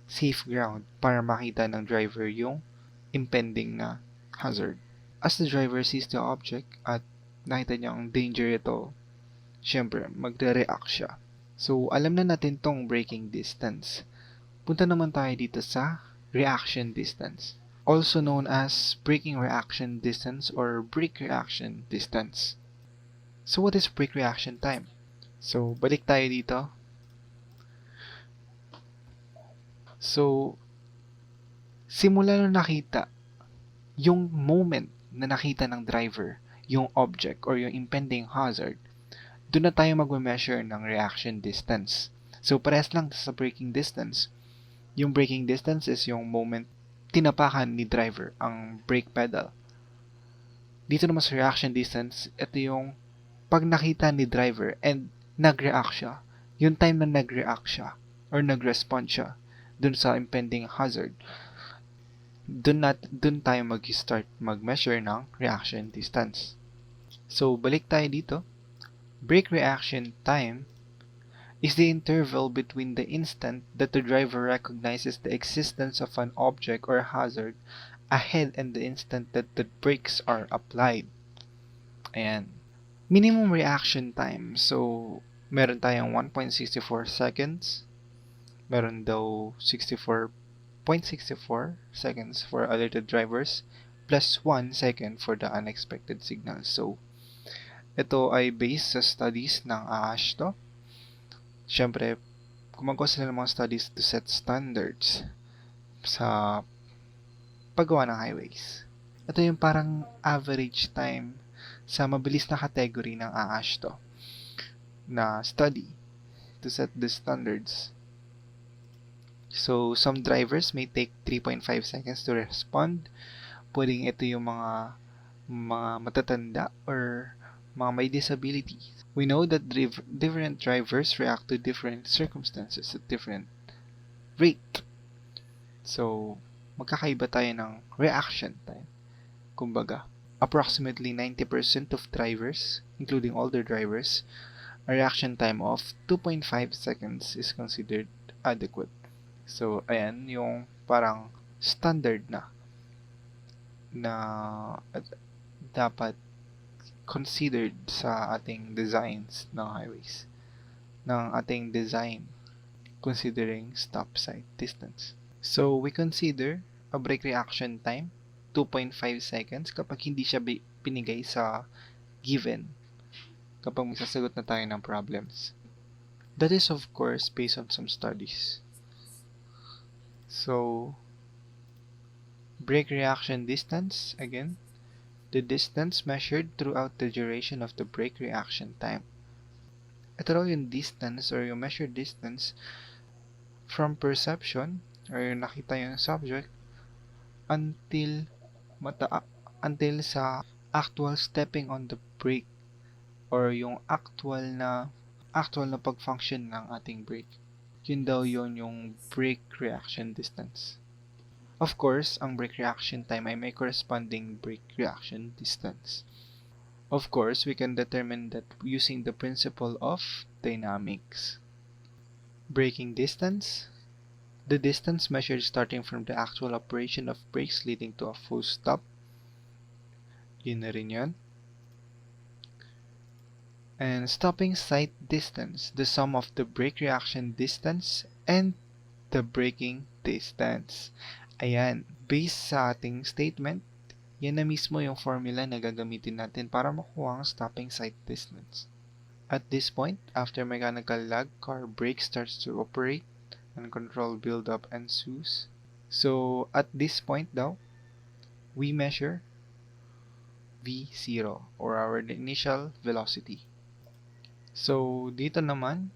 safe ground para makita ng driver yung impending na hazard. As the driver sees the object at nakita niya ang danger ito, syempre, magre-react siya. So, alam na natin tong braking distance. Punta naman tayo dito sa reaction distance, also known as braking reaction distance or brake reaction distance. So, what is brake reaction time? So, balik tayo dito. So, simula nung nakita yung moment na nakita ng driver yung object or yung impending hazard, doon na tayo mag-measure ng reaction distance. So, parehas lang sa braking distance. Yung braking distance is yung moment tinapakan ni driver ang brake pedal. Dito naman sa reaction distance, ito yung pag nakita ni driver and nag-react siya. Yung time na nag-react siya or nag-respond siya dun sa impending hazard, dun tayo mag-start mag-measure ng reaction distance. So, balik tayo dito. Brake reaction time is the interval between the instant that the driver recognizes the existence of an object or hazard ahead and the instant that the brakes are applied. Ayan. Minimum reaction time. So, meron tayong 1.64 seconds. Meron daw 64.64 seconds for alerted drivers plus 1 second for the unexpected signal. So, ito ay based sa studies ng AASH to. Siyempre, gumagawa sila ng mga studies to set standards sa paggawa ng highways. Ito yung parang average time sa mabilis na category ng AASH to na study to set the standards. So, some drivers may take 3.5 seconds to respond. Pwedeng ito yung mga matatanda or mga may disabilities. We know that different drivers react to different circumstances at different rate. So, magkakaiba tayo ng reaction time. Kumbaga, approximately 90% of drivers, including older drivers, a reaction time of 2.5 seconds is considered adequate. So, ayan, yung parang standard na dapat considered sa ating designs ng highways, ng ating design considering stop sight distance. So, we consider a brake reaction time 2.5 seconds kapag hindi siya pinigay sa given, kapag magsasagot na tayo ng problems. That is of course based on some studies. So, brake reaction distance, again, the distance measured throughout the duration of the brake reaction time. Ito raw yung distance or yung measured distance from perception or yung nakita yung subject until sa actual stepping on the brake or yung actual na pag-function ng ating brake. Yun daw yung brake reaction distance. Of course, ang brake reaction time ay may corresponding brake reaction distance. Of course, we can determine that using the principle of dynamics. Braking distance, the distance measured starting from the actual operation of brakes leading to a full stop. Yun na rin yun. And stopping sight distance, the sum of the brake reaction distance and the braking distance. Ayan, based sa ating statement, yan na mismo yung formula na gagamitin natin para makuha ang stopping sight distance. At this point, after mechanical lag, car brake starts to operate and control build-up ensues. So, at this point daw, we measure V0 or our initial velocity. So, dito naman,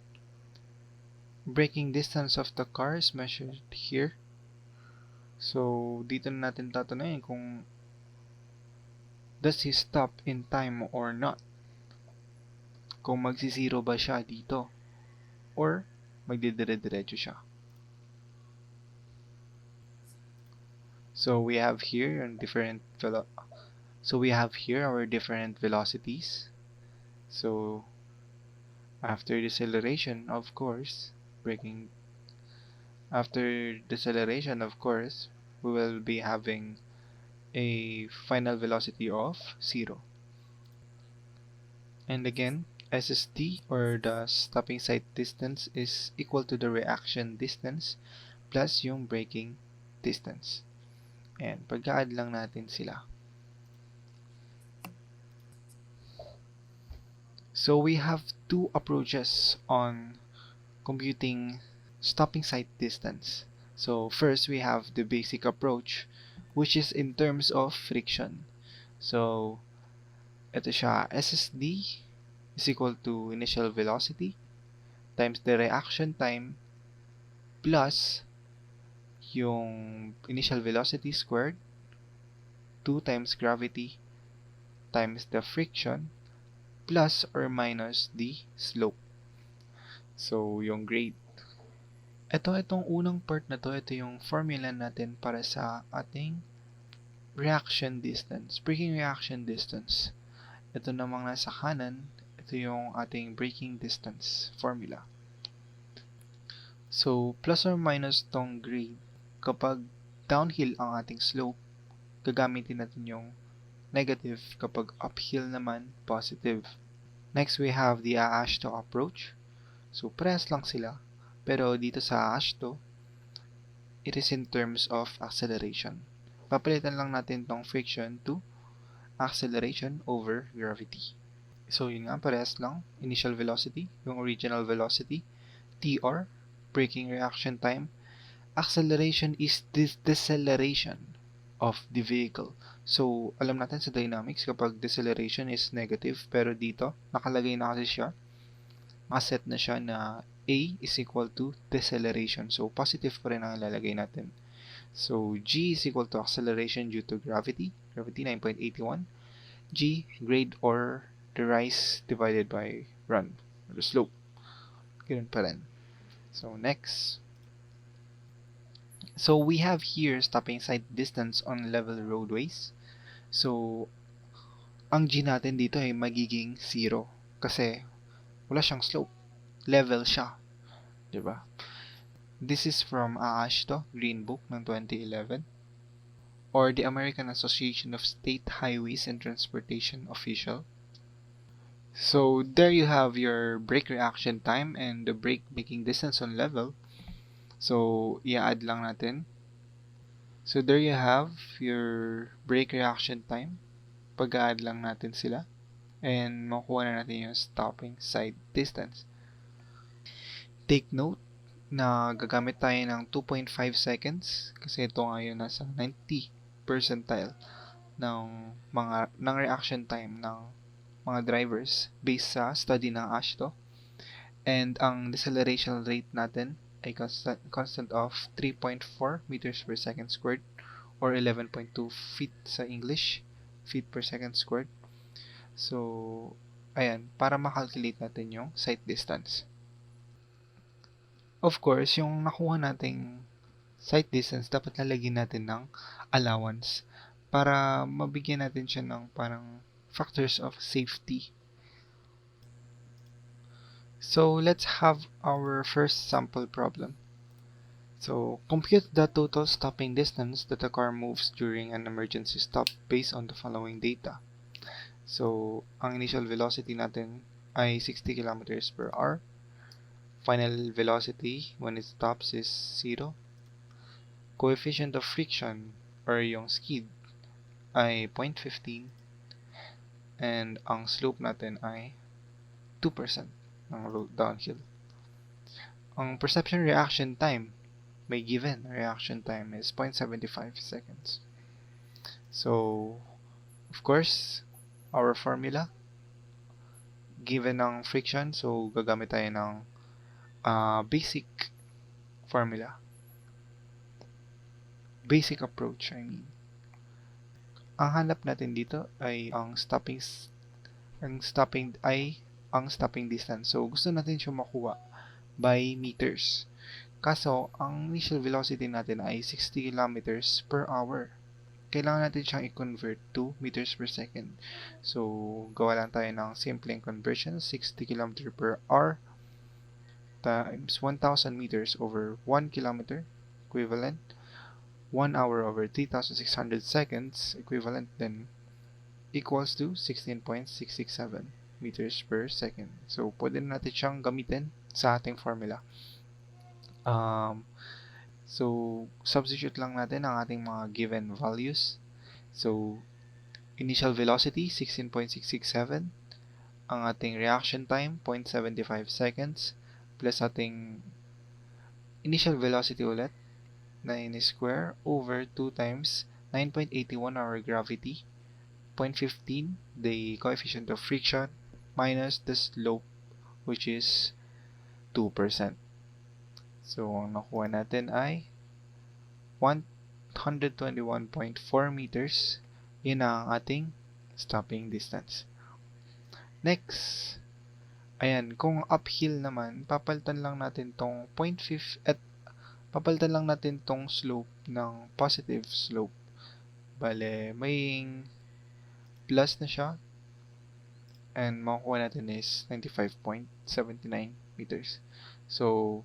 braking distance of the car is measured here. So, dito na natin tatanungin kung does he stop in time or not? Kung magsi-zero ba siya dito? Or magdidire-diretso siya? So, we have here our different velocities. So, after deceleration, of course, we will be having a final velocity of 0. And again, SSD or the stopping sight distance is equal to the reaction distance plus yung braking distance. And pagka-add lang natin sila. So we have two approaches on computing stopping sight distance. So first we have the basic approach, which is in terms of friction. So, ito siya, SSD is equal to initial velocity times the reaction time plus yung initial velocity squared 2 times gravity times the friction plus or minus the slope. So, yung grade. Itong unang part na to, ito yung formula natin para sa ating reaction distance, breaking reaction distance. Ito namang nasa kanan, ito yung ating breaking distance formula. So, plus or minus tong grade, kapag downhill ang ating slope, gagamitin natin yung negative, kapag uphill naman, positive. Next, we have the Ashto approach. So, parehas lang sila. Pero dito sa Ashto, it is in terms of acceleration. Papalitan lang natin tong friction to acceleration over gravity. So, yun nga, parehas lang. Initial velocity, yung original velocity, TR, breaking reaction time. Acceleration is this deceleration of the vehicle. So, alam natin sa dynamics, kapag deceleration is negative, pero dito, nakalagay na kasi siya, nakaset na siya na A is equal to deceleration. So, positive pa rin ang ilalagay natin. So, G is equal to acceleration due to gravity, 9.81. G, grade or the rise divided by run, or the slope. Ganun pa rin. So, next. So, we have here stopping sight distance on level roadways. So, ang G natin dito ay magiging 0 kasi wala siyang slope. Level siya. Diba? This is from Ashto, Green Book ng 2011 or the American Association of State Highways and Transportation Official. So, there you have your brake reaction time and the brake making distance on level. So, i-add lang natin. So, there you have your brake reaction time. Pag-add lang natin sila. And makuha na natin yung stopping sight distance. Take note na gagamit tayo ng 2.5 seconds kasi ito nga yung nasa 90 percentile ng reaction time ng mga drivers based sa study ng Ashto. And ang deceleration rate natin ay constant of 3.4 meters per second squared or 11.2 feet sa English, feet per second squared. So, ayan, para makalculate natin yung sight distance. Of course, yung nakuha nating sight distance, dapat lalagyan natin ng allowance para mabigyan natin siya ng parang factors of safety. So, let's have our first sample problem. So, compute the total stopping distance that a car moves during an emergency stop based on the following data. So, ang initial velocity natin ay 60 kilometers per hour. Final velocity when it stops is 0. Coefficient of friction or yung skid ay 0.15 and ang slope natin ay 2% ng road downhill. Ang perception reaction time, may given reaction time is 0.75 seconds. So, of course, our formula, given ng friction, so gagamit tayo ng basic formula. Basic approach, I mean. Ang hanap natin dito ay ang stopping distance. So, gusto natin siya makuha by meters. Kaso, ang initial velocity natin ay 60 kilometers per hour. Kailangan natin siyang i-convert to meters per second. So, gawa lang tayo ng simpleng conversion. 60 km per hour times 1,000 meters over 1 kilometer equivalent. 1 hour over 3,600 seconds equivalent then equals to 16.667 meters per second. So, pwede na natin siyang gamitin sa ating formula. So, substitute lang natin ang ating mga given values. So, initial velocity, 16.667. Ang ating reaction time, 0.75 seconds. Plus ating initial velocity ulit, 9 square over 2 times 9.81 our gravity 0.15, the coefficient of friction, minus the slope, which is 2%. So, ang nakuha natin ay 121.4 meters. Yun ang ating stopping distance. Next, ayan, kung uphill naman, papalitan lang natin tong 0.5 at papalitan lang natin tong slope ng positive slope. Bale, may plus na siya and makukuha natin is 95.79 meters. So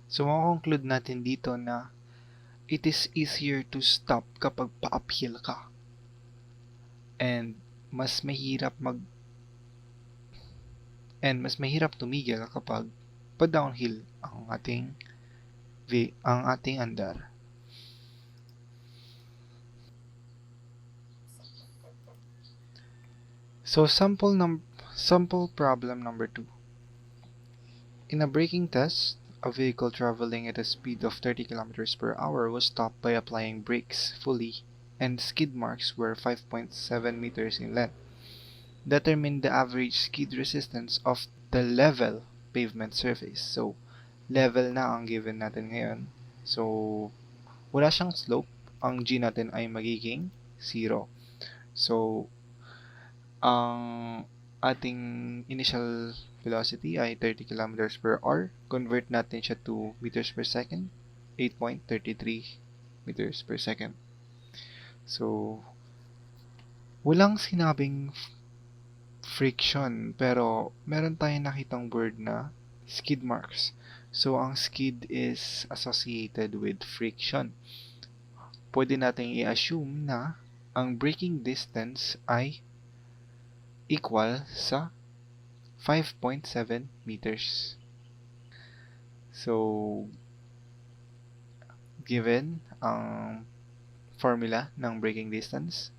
makoconclude natin dito na it is easier to stop kapag pa-uphill ka. And mas mahirap tumigil kapag pa-downhill ang ating andar. So sample problem number 2. In a braking test, a vehicle traveling at a speed of 30 km per hour was stopped by applying brakes fully, and skid marks were 5.7 meters in length. Determine the average skid resistance of the level pavement surface. So, level na ang given natin ngayon. So, wala siyang slope. Ang G natin ay magiging 0. So, ang ating initial velocity ay 30 km per hour. Convert natin siya to meters per second. 8.33 meters per second. So, walang sinabing friction, pero meron tayong nakitang word na skid marks. So, ang skid is associated with friction. Pwede nating i-assume na ang braking distance ay equal sa 5.7 meters. So, given ang formula ng braking distance,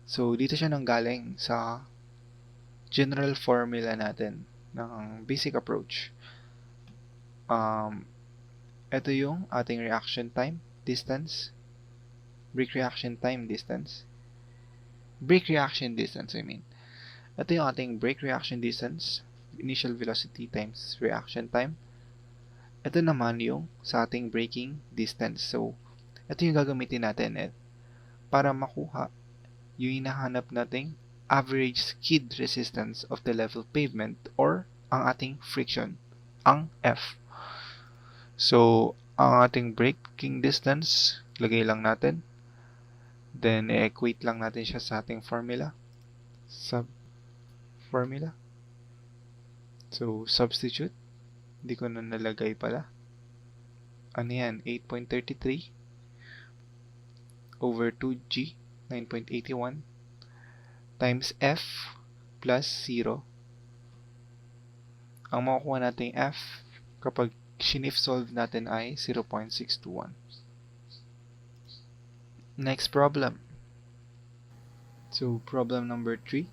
so dito siya nanggaling sa general formula natin ng basic approach. Ito yung ating reaction time distance, brake reaction distance, Ito yung ating brake reaction distance, initial velocity times reaction time. Ito naman yung sa ating braking distance. So, ito yung gagamitin natin para makuha yung hinahanap nating average skid resistance of the level pavement or ang ating friction, ang F. So, ang ating braking distance, lagay lang natin. Then, equate lang natin siya sa ating formula. So, substitute. Hindi ko na nalagay pala. Ano yan? 8.33 over 2G, 9.81 times F plus 0. Ang makukuha nating F kapag sinif solve natin ay 0.621. Next problem. So, problem number 3.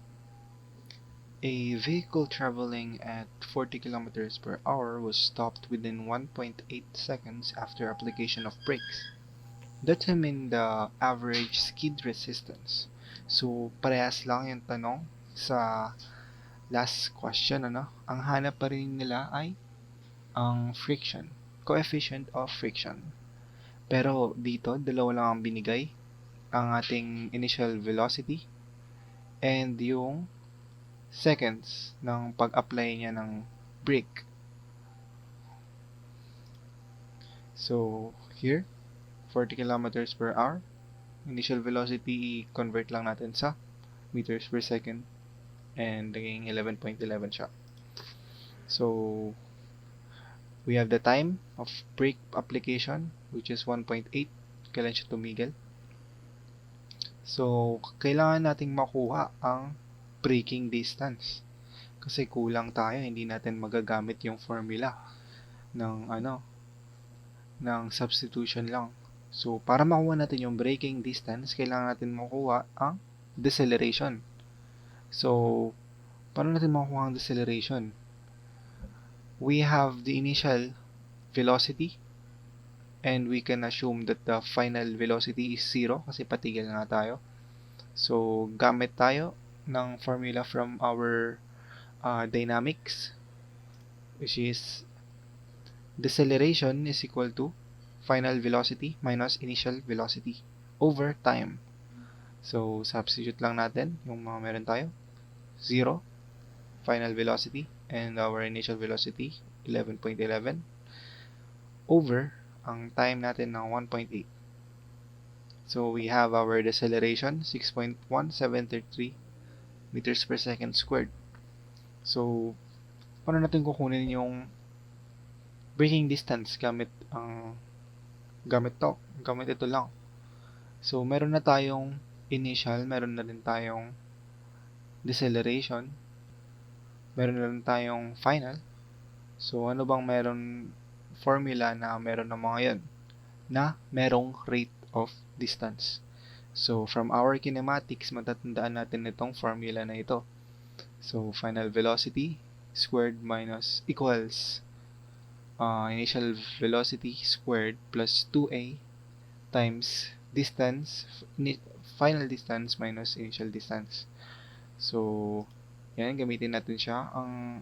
A vehicle traveling at 40 km per hour was stopped within 1.8 seconds after application of brakes. Determine the average skid resistance. So, parehas lang yung tanong sa last question, ano? Ang hanap pa rin nila ay ang friction, coefficient of friction. Pero dito, dalawa lang ang binigay, ang ating initial velocity and yung seconds ng pag-apply niya ng brake. So, here, 40 kilometers per hour. Initial velocity, convert lang natin sa meters per second. And naging 11.11 siya. So, we have the time of brake application, which is 1.8. Kailan siya tumigil? So, kailangan nating makuha ang braking distance. Kasi kulang tayo, hindi natin magagamit yung formula ng ng substitution lang. So, para makuha natin yung braking distance, kailangan natin makuha ang deceleration. So, paano natin makuha ang deceleration? We have the initial velocity and we can assume that the final velocity is 0 kasi patigil nga tayo. So, gamit tayo ng formula from our dynamics, which is deceleration is equal to final velocity minus initial velocity over time. So, substitute lang natin yung mga meron tayo. 0, final velocity, and our initial velocity, 11.11, over ang time natin ng 1.8. So, we have our deceleration, 6.1733 meters per second squared. So, paano natin kukunin yung braking distance gamit ito lang. So, meron na tayong initial, meron na rin tayong deceleration, meron na rin tayong final. So, ano bang meron formula na meron ng mga yon na merong rate of distance? So, from our kinematics, matatandaan natin itong formula na ito. So, final velocity squared minus equals initial velocity squared plus 2a times distance, final distance minus initial distance. So, yan, gamitin natin siya. Ang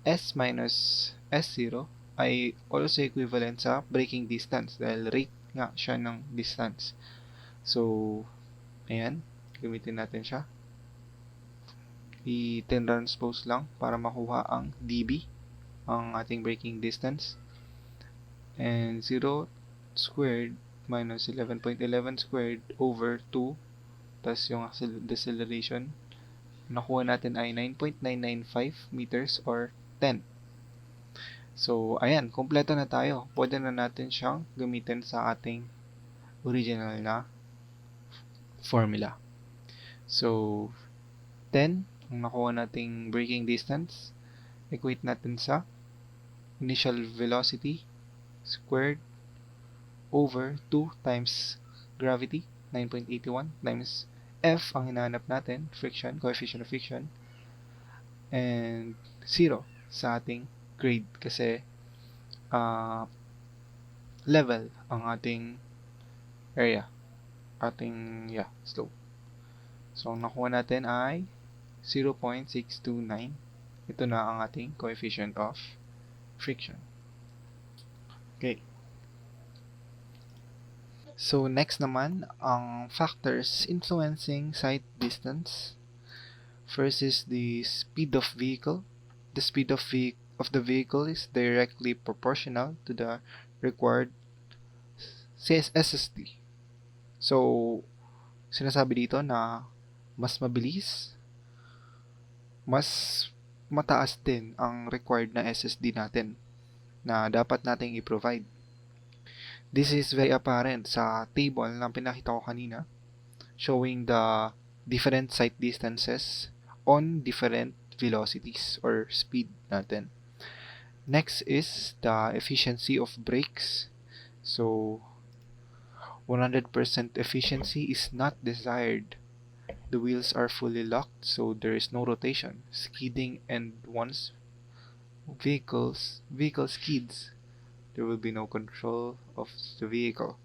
S minus S0 ay also equivalent sa braking distance dahil rate nga siya ng distance. So, ayan, gamitin natin siya. I-transpose lang para makuha ang dB, ang ating braking distance. And 0 squared minus 11.11 squared over 2, tas yung deceleration, nakuha natin ay 9.995 meters or 10. So, ayan, kompleto na tayo. Pwede na natin siyang gamitin sa ating original na formula. So, 10, ang nakuha nating braking distance, equate natin sa initial velocity squared over 2 times gravity, 9.81, times F, ang hinahanap natin, friction, coefficient of friction, and 0 sa ating grade kasi level ang ating area, slope. So, ang nakuha natin ay 0.629. Ito na ang ating coefficient of friction. Okay. So, next naman, ang factors influencing sight distance. First is the speed of vehicle. The speed of the vehicle is directly proportional to the required SSD. So, sinasabi dito na mas mabilis, mas mataas din ang required na SSD natin na dapat nating i-provide. This is very apparent sa table na pinakita ko kanina, showing the different sight distances on different velocities or speed natin. Next is the efficiency of brakes. So, 100% efficiency is not desired. The wheels are fully locked, so there is no rotation, skidding, and once vehicle skids, there will be no control of the vehicle.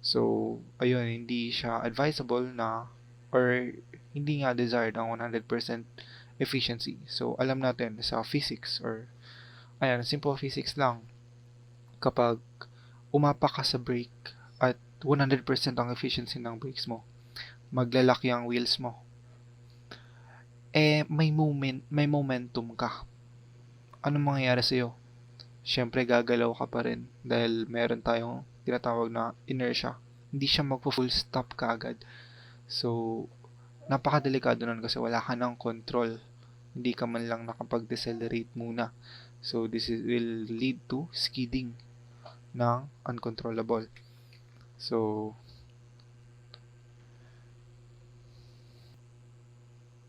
So, ayun, hindi siya advisable na or hindi nga desired ang 100% efficiency. So, alam natin sa physics or ayan, simple physics lang. Kapag umapak ka sa brake at 100% ang efficiency ng brakes mo, maglalaki ang wheels mo. May momentum ka. Anong mangyayari sa'yo? Siyempre, gagalaw ka pa rin dahil meron tayong tinatawag na inertia. Hindi siya magpo-full stop ka agad. So, napakadelikado nun kasi wala ka ng control. Hindi ka man lang nakapag-decelerate muna. So, this will lead to skidding ng uncontrollable. So,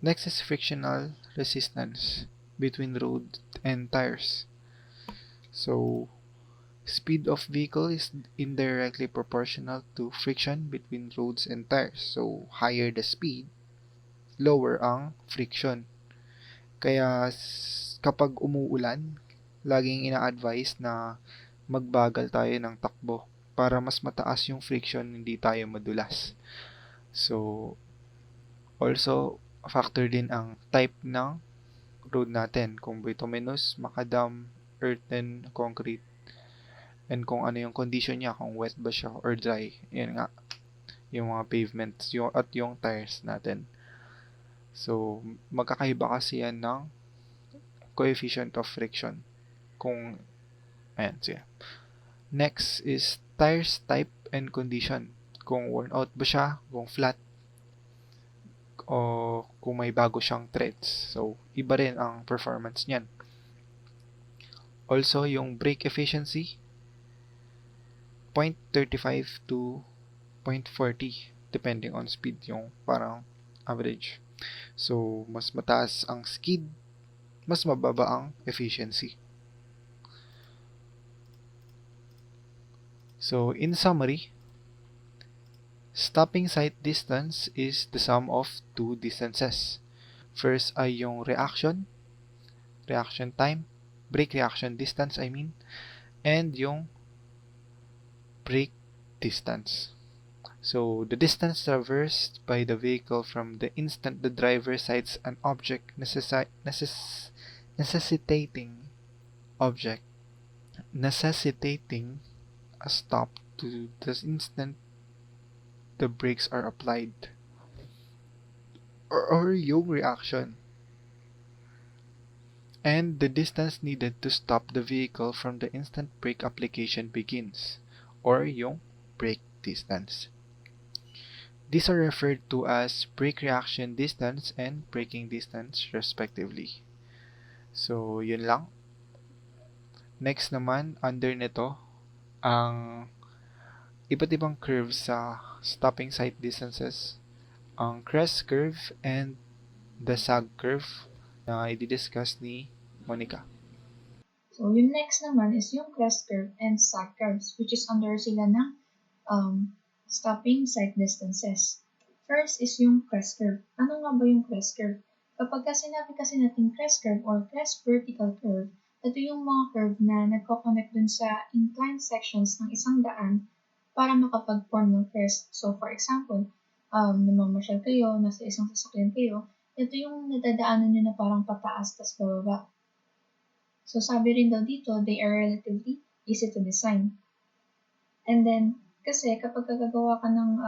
next is frictional resistance between road and tires. So, speed of vehicle is indirectly proportional to friction between roads and tires. So, higher the speed, lower ang friction. Kaya kapag umuulan, laging ina-advise na magbagal tayo ng takbo para mas mataas yung friction, hindi tayo madulas. So, also, factor din ang type ng road natin, kung bituminous, macadam, earthen, concrete, and kung ano yung condition niya, kung wet ba siya or dry. Yan nga, yung mga pavements at yung tires natin. So, magkakaiba kasi yan ng coefficient of friction. Kung, ayan, siya. Next is tires type and condition. Kung worn out ba siya, kung flat, o kung may bago siyang treads. So, iba rin ang performance niyan. Also, yung brake efficiency, 0.35 to 0.40 depending on speed, yung parang average. So, mas mataas ang skid, mas mababa ang efficiency. So, in summary, stopping sight distance is the sum of two distances. First ay yung reaction time, brake reaction distance I mean, and yung brake distance. So, the distance traversed by the vehicle from the instant the driver sights an object necessitating a stop to the instant the brakes are applied. Or yung reaction. And the distance needed to stop the vehicle from the instant brake application begins, or yung brake distance. These are referred to as brake reaction distance and braking distance respectively. So, yun lang. Next naman, under nito, ang iba't ibang curves sa stopping sight distances, ang crest curve and the sag curve na i-discuss ni Monica. So, yung next naman is yung crest curve and sag curves, which is under sila ng stopping sight distances. First is yung crest curve. Ano nga ba yung crest curve? Kapag sinabi kasi natin crest curve or crest vertical curve, ito yung mga curve na nagko-connect dun sa inclined sections ng isang daan para makapag-form ng crest. So, for example, namamasyal kayo, nasa isang sasakyan kayo, ito yung nadadaanan nyo na parang pataas tas bababa. So, sabi rin daw dito, they are relatively easy to design. And then, kasi kapag gagawa ka ng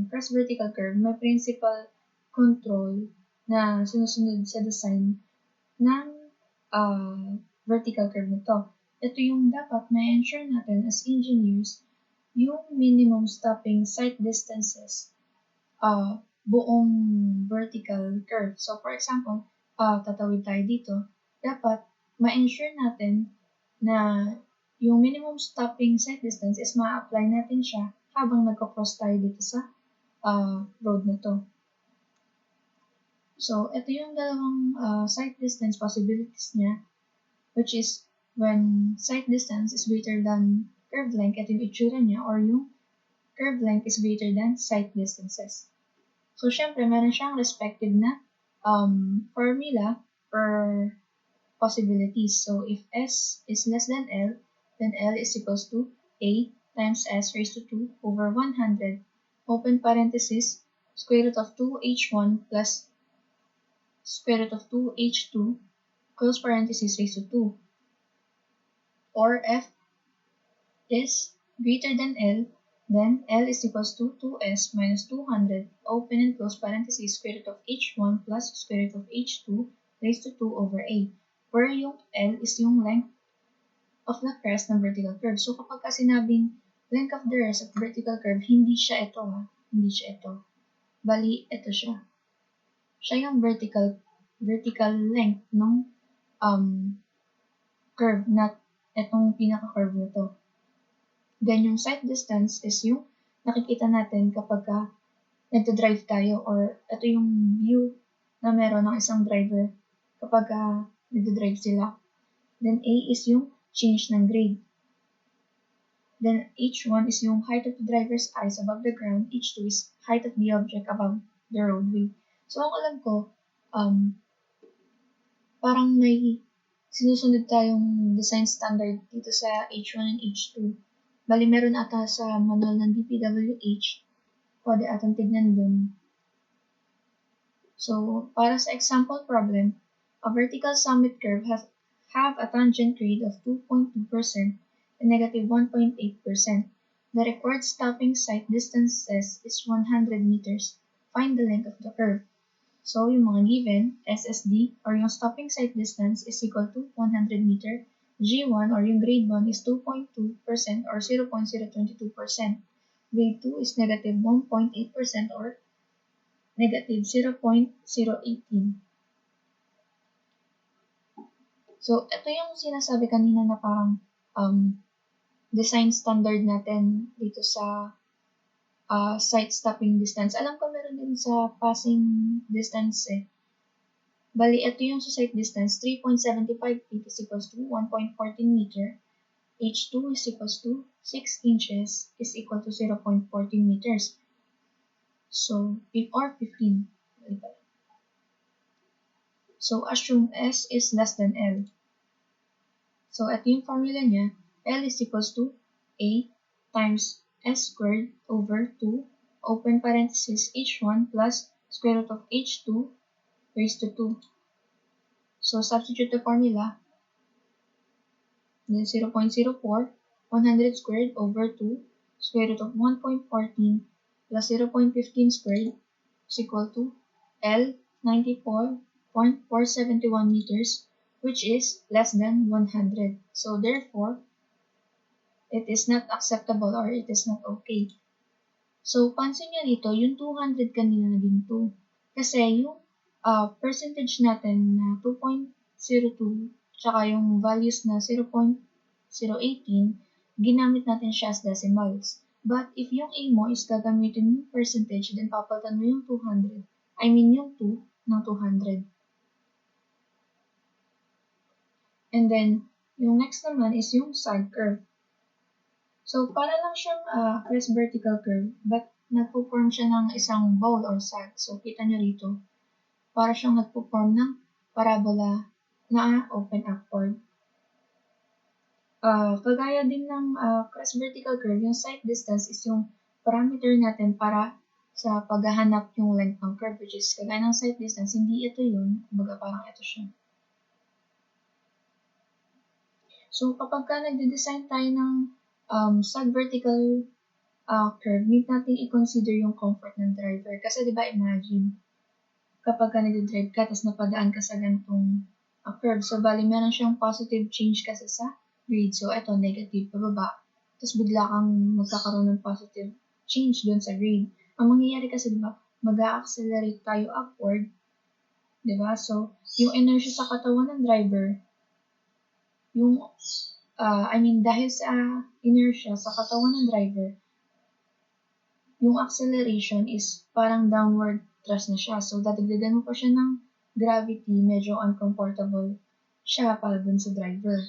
crest vertical curve, may principal control na sinusunod sa design ng vertical curve nito. Ito yung dapat ma-ensure natin as engineers, yung minimum stopping sight distances buong vertical curve. So, for example, tatawid tayo dito, dapat ma-ensure natin na yung minimum stopping sight distance is ma-apply natin siya habang nagko-cross tayo dito sa road na to. So, ito yung dalawang sight distance possibilities niya, which is when sight distance is greater than curve length, ito yung itsura niya, or yung curve length is greater than sight distances. So, syempre, meron siyang respective na formula for possibilities. So, if S is less than L, then L is equals to A times S raised to 2 over 100, open parenthesis, square root of 2h1 plus square root of 2h2, close parenthesis raised to 2. Or F is greater than L, then L is equals to 2s minus 200, open and close parenthesis, square root of h1 plus square root of h2 raised to 2 over a, where yung L is yung length of the crest ng vertical curve. So, kapag sinabing length of the rest of vertical curve, hindi siya ito. Hindi siya ito. Bali, ito siya. Siya yung vertical length ng curve, not itong pinaka-curve na to. Then, yung sight distance is yung nakikita natin kapag nagda-drive tayo, or ito yung view na meron ng isang driver kapag nagda-drive sila. Then, A is yung change ng grade. Then, H1 is yung height of the driver's eyes above the ground. H2 is height of the object above the roadway. So, ang alam ko, parang may sinusunod tayong design standard dito sa H1 and H2. Bali, meron ata sa manual ng DPWH. Pwede atang tignan dun. So, para sa example problem, a vertical summit curve have a tangent grade of 2.2% and negative 1.8%. The required stopping site distances is 100 meters. Find the length of the curve. So, yung mga given, SSD or yung stopping site distance is equal to 100 meter. G1 or yung grade 1 is 2.2% or 0.022%. Grade 2 is negative 1.8% or negative 0.018. So, ito yung sinasabi kanina na parang design standard natin dito sa site stopping distance. Alam ko meron din sa passing distance eh. Bali, ito yung sa site distance, 3.75 feet is equals to 1.14 meter. H2 is equals to 6 inches is equal to 0.14 meters. So, or 15. So, assume S is less than L. So, ito yung formula niya. L is equals to A times S squared over 2, open parenthesis, H1 plus square root of H2 raised to 2. So, substitute the formula. Then 0.04, 100 squared over 2, square root of 1.14 plus 0.15 squared is equal to L, 94.471 meters, which is less than 100. So, therefore, it is not acceptable or it is not okay. So, pansin nyo dito, yung 200 kanina naging 2. Kasi yung percentage natin na 2.02 tsaka yung values na 0.018, ginamit natin siya as decimals. But if yung A mo is gagamitin yung percentage, then papalitan mo yung 200. I mean yung 2 ng 200. And then, yung next naman is yung sag curve. So, para lang siyang crest vertical curve, but nagpo-form siya ng isang bowl or sag. So, kita nyo rito, para siyang nagpo-form ng parabola na open upward. Kagaya din ng crest vertical curve, yung site distance is yung parameter natin para sa paghahanap yung length ng curve, which is kagaya ng site distance, hindi ito yun, kumbaga parang ito siya. So, kapag ka nagde-design tayo ng sag vertical curve, need natin i-consider yung comfort ng driver. Kasi di ba imagine, kapag ka nag-drive ka, tapos napadaan ka sa ganitong curve, so bali meron siyang positive change kasi sa grade. So, eto, negative, pababa. Tapos bigla kang magkakaroon ng positive change dun sa grade. Ang mangyayari kasi, di ba, mag-a-accelerate tayo upward. Di ba? So, yung inertia sa katawan ng driver, yung, dahil sa inertia sa katawan ng driver, yung acceleration is parang downward thrust na siya. So, dadagdagan mo pa siya ng gravity, medyo uncomfortable siya para dun sa driver.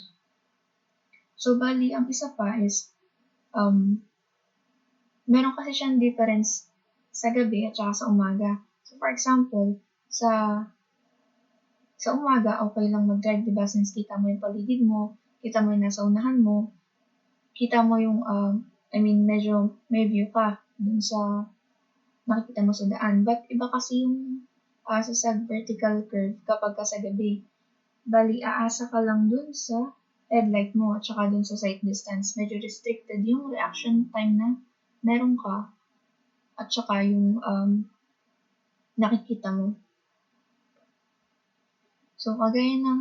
So, bali, ang isa pa is, meron kasi siyang difference sa gabi at saka sa umaga. So, for example, sa umaga, okay lang mag-drive, diba? Since kita mo yung paligid mo, kita mo yung nasa unahan mo, kita mo yung, medyo may view ka dun sa nakikita mo sa daan. But iba kasi yung sa sag vertical curve kapag ka sa gabi. Bali, aasa ka lang dun sa headlight mo at saka dun sa sight distance. Medyo restricted yung reaction time na meron ka at saka yung nakikita mo. So, kagaya ng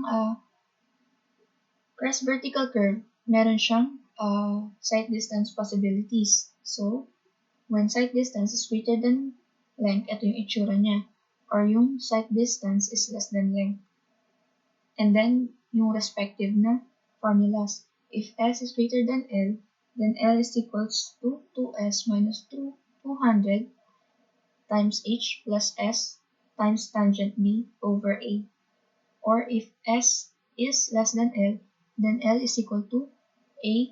crest vertical curve, meron siyang sight distance possibilities. So, when sight distance is greater than length, ito yung itsura niya. Or yung sight distance is less than length. And then, yung respective na formulas. If S is greater than L, then L is equals to 2S minus 200 times H plus S times tangent B over A. Or if S is less than L, then L is equal to A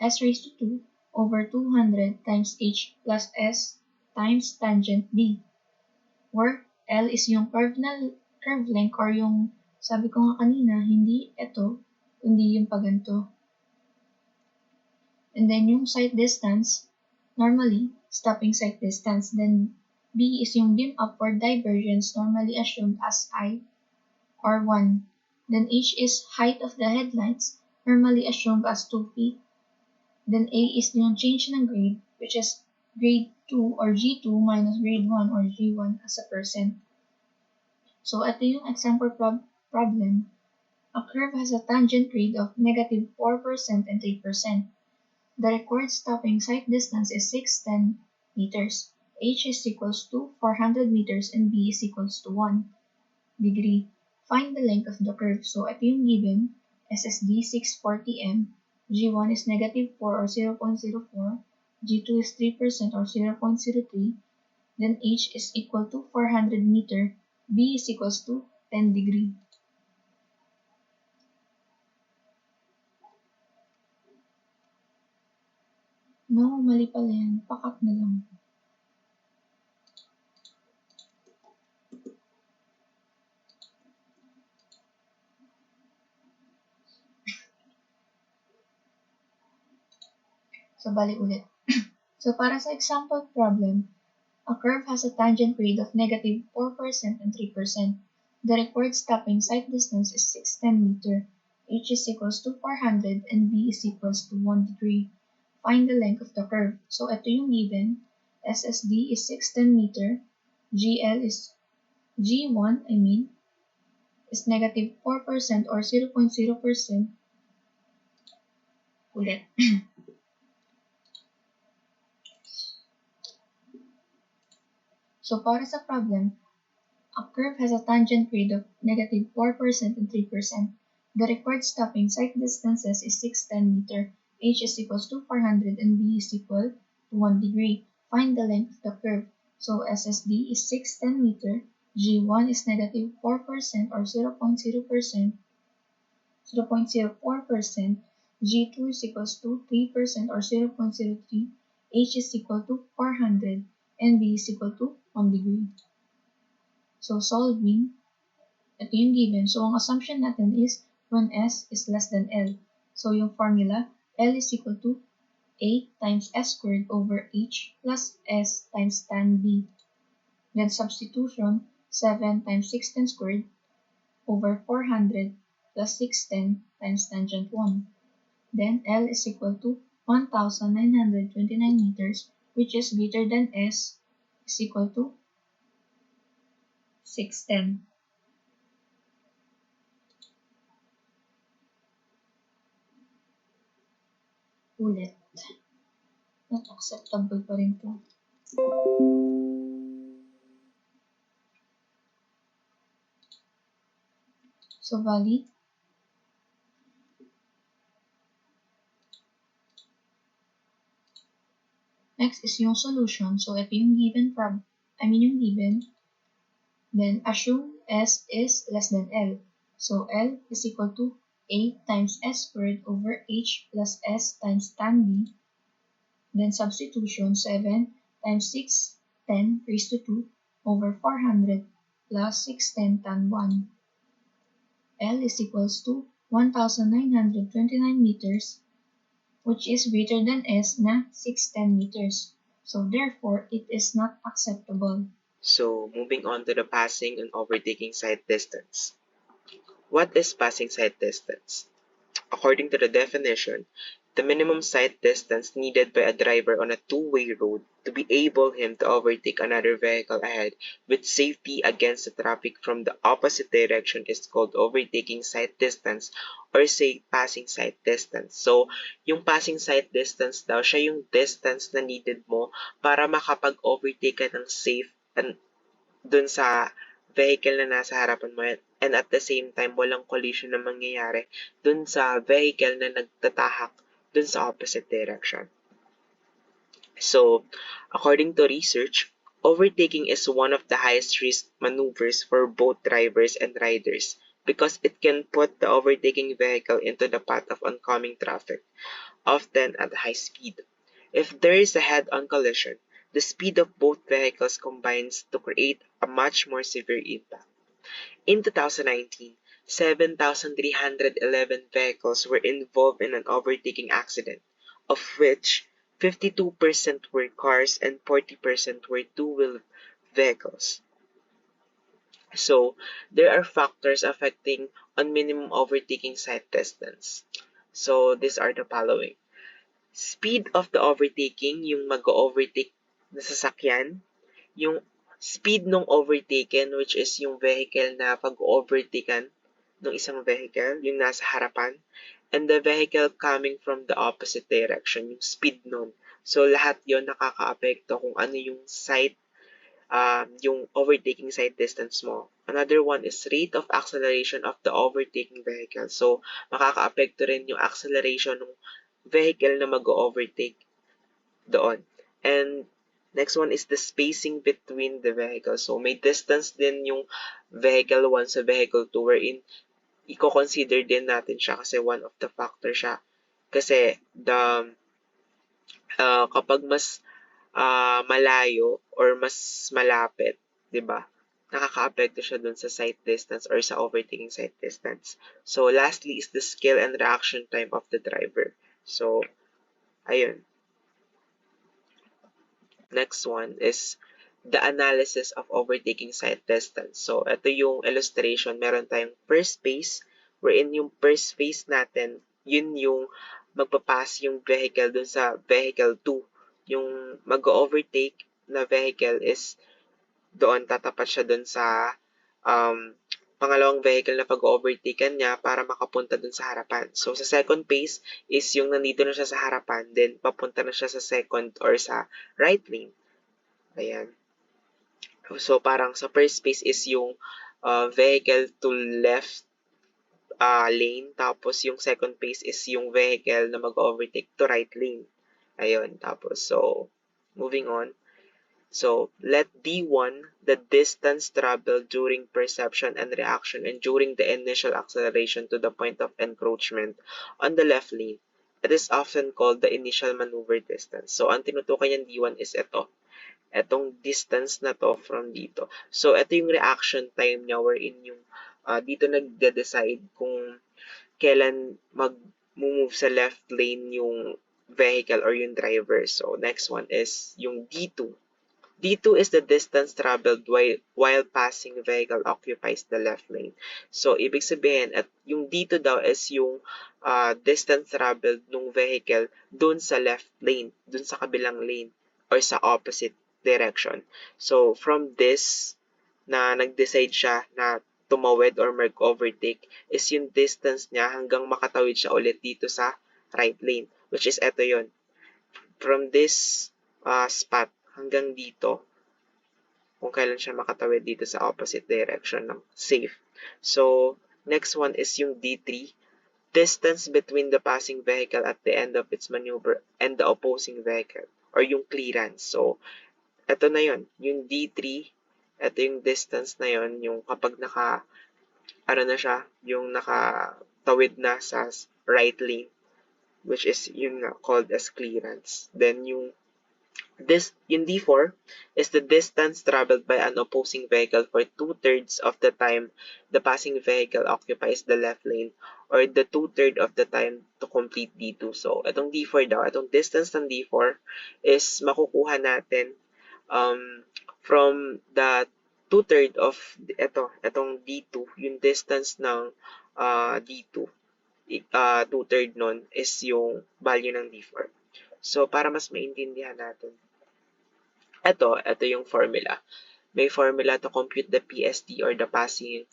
S raised to 2 over 200 times H plus S times tangent B. Where L is yung curve length or yung Sabi ko nga kanina, hindi ito, kundi yung paganto. And then yung sight distance, normally, stopping sight distance. Then B is yung beam upward divergence, normally assumed as I or 1. Then H is height of the headlights, normally assumed as 2 feet. Then A is yung change ng grade, which is grade 2 or G2 minus grade 1 or G1 as a percent. So ito yung example problem. A curve has a tangent grade of negative 4% and 3%. The required stopping sight distance is 610 meters. H is equals to 400 meters and B is equals to 1 degree. Find the length of the curve. So ito yung given, SSD 640 m, G1 is negative 4 or 0.04, G2 is 3% or 0.03, then H is equal to 400 meter, B is equals to 10 degree. No, mali pala yan. Pakat na lang. So, balik ulit. So, para sa example problem, a curve has a tangent grade of negative 4% and 3%. The required stopping sight distance is 610 meter. H is equals to 400 and B is equals to 1 degree. Find the length of the curve. So, ito yung given. SSD is 610 meter. G1, is negative 4% or 0.0%. Ulit. So, para sa problem, a curve has a tangent grade of negative 4% and 3%. The required stopping sight distances is 610 meter. H is equals to 400 and B is equal to 1 degree. Find the length of the curve. So, SSD is 610 meter. G1 is negative 4% or 0.04%. G2 is equals to 3% or 0.03. H is equal to 400 and B is equal to 1 degree. So, solving, ito yung given. So, ang assumption natin is when S is less than L. So, yung formula, L is equal to A times S squared over H plus S times tan B. Then, substitution, 7 times 610 squared over 400 plus 610 times tangent 1. Then, L is equal to 1,929 meters, which is greater than S is equal to 610. Ulit. Not acceptable pa rin to. So, valid. Next is yung solution. So, ito yung given yung given. Then, assume S is less than L. So, L is equal to A times S squared over H plus S times tan B. Then, substitution, 7 times 610 raised to 2 over 400 plus 610 tan 1. L is equals to 1,929 meters, which is greater than S na 610 meters. So, therefore, it is not acceptable. So, moving on to the passing and overtaking sight distance. What is passing sight distance? According to the definition, the minimum sight distance needed by a driver on a two-way road to be able him to overtake another vehicle ahead with safety against the traffic from the opposite direction is called overtaking sight distance or say passing sight distance. So, yung passing sight distance daw, siya yung distance na needed mo para makapag-overtake ka ng safe and dun sa vehicle na nasa harapan mo and at the same time walang collision na mangyayari dun sa vehicle na nagtatahak dun sa opposite direction. So, according to research, overtaking is one of the highest risk maneuvers for both drivers and riders because it can put the overtaking vehicle into the path of oncoming traffic, often at high speed. If there is a head-on collision, the speed of both vehicles combines to create a much more severe impact. In 2019, 7,311 vehicles were involved in an overtaking accident, of which 52% were cars and 40% were two-wheel vehicles. So, there are factors affecting on minimum overtaking sight distance. So, these are the following. Speed of the overtaking, yung mag-overtake na sasakyan, yung speed nung overtaken, which is yung vehicle na pag-overtaken ng isang vehicle, yung nasa harapan, and the vehicle coming from the opposite direction, yung speed nun. So, lahat yon nakaka-apekto kung ano yung sight, yung overtaking sight distance mo. Another one is rate of acceleration of the overtaking vehicle. So, makaka-apekto rin yung acceleration ng vehicle na mag-overtake doon. And next one is the spacing between the vehicles. So, may distance din yung vehicle 1 sa vehicle 2 wherein i-consider din natin siya kasi one of the factor siya. Kasi kapag mas malayo or mas malapit, 'di ba? Nakaka-apekto siya dun sa sight distance or sa overtaking sight distance. So, lastly is the skill and reaction time of the driver. So, ayun. Next one is the analysis of overtaking sight distance. So, ito yung illustration. Meron tayong first phase, wherein yung first phase natin, yun yung magpapass yung vehicle dun sa vehicle 2. Yung mag-overtake na vehicle is doon tatapat siya doon sa pangalawang vehicle na pag-overtaken niya para makapunta doon sa harapan. So, sa second phase is yung nandito na siya sa harapan, then papunta na siya sa second or sa right lane. Ayan. So, parang sa first phase is yung vehicle to left lane, tapos yung second phase is yung vehicle na mag-overtake to right lane. Ayun, tapos so, moving on. So, let D1, the distance traveled during perception and reaction and during the initial acceleration to the point of encroachment on the left lane. It is often called the initial maneuver distance. So, ang tinutukoy niyan D1 is ito. Itong distance na to from dito. So, ito yung reaction time niya wherein yung dito nagde-decide kung kailan mag-move sa left lane yung vehicle or yung driver. So, next one is yung D2. D2 is the distance traveled while passing vehicle occupies the left lane. So, ibig sabihin, at yung D2 daw is yung distance traveled ng vehicle dun sa left lane, dun sa kabilang lane, or sa opposite direction. So, from this, na nag-decide siya na tumawid or mag-overtake, is yung distance niya hanggang makatawid siya ulit dito sa right lane, which is eto yon. From this spot hanggang dito, kung kailan siya makatawid dito sa opposite direction ng safe. So, next one is yung D3, distance between the passing vehicle at the end of its maneuver and the opposing vehicle, or yung clearance. So, ito na yon, yung D3, ito yung distance na yon, yung kapag na siya, yung nakatawid na sa right lane, which is yung called as clearance. Then, yung D4 is the distance traveled by an opposing vehicle for 2/3 of the time the passing vehicle occupies the left lane or the 2/3 of the time to complete D2. So, itong D4 daw, itong distance ng D4 is makukuha natin from the 2/3 of itong D2, yung distance ng D2, 2/3 nun is yung value ng D4. So, para mas maintindihan natin, ito yung formula. May formula to compute the PST or the passing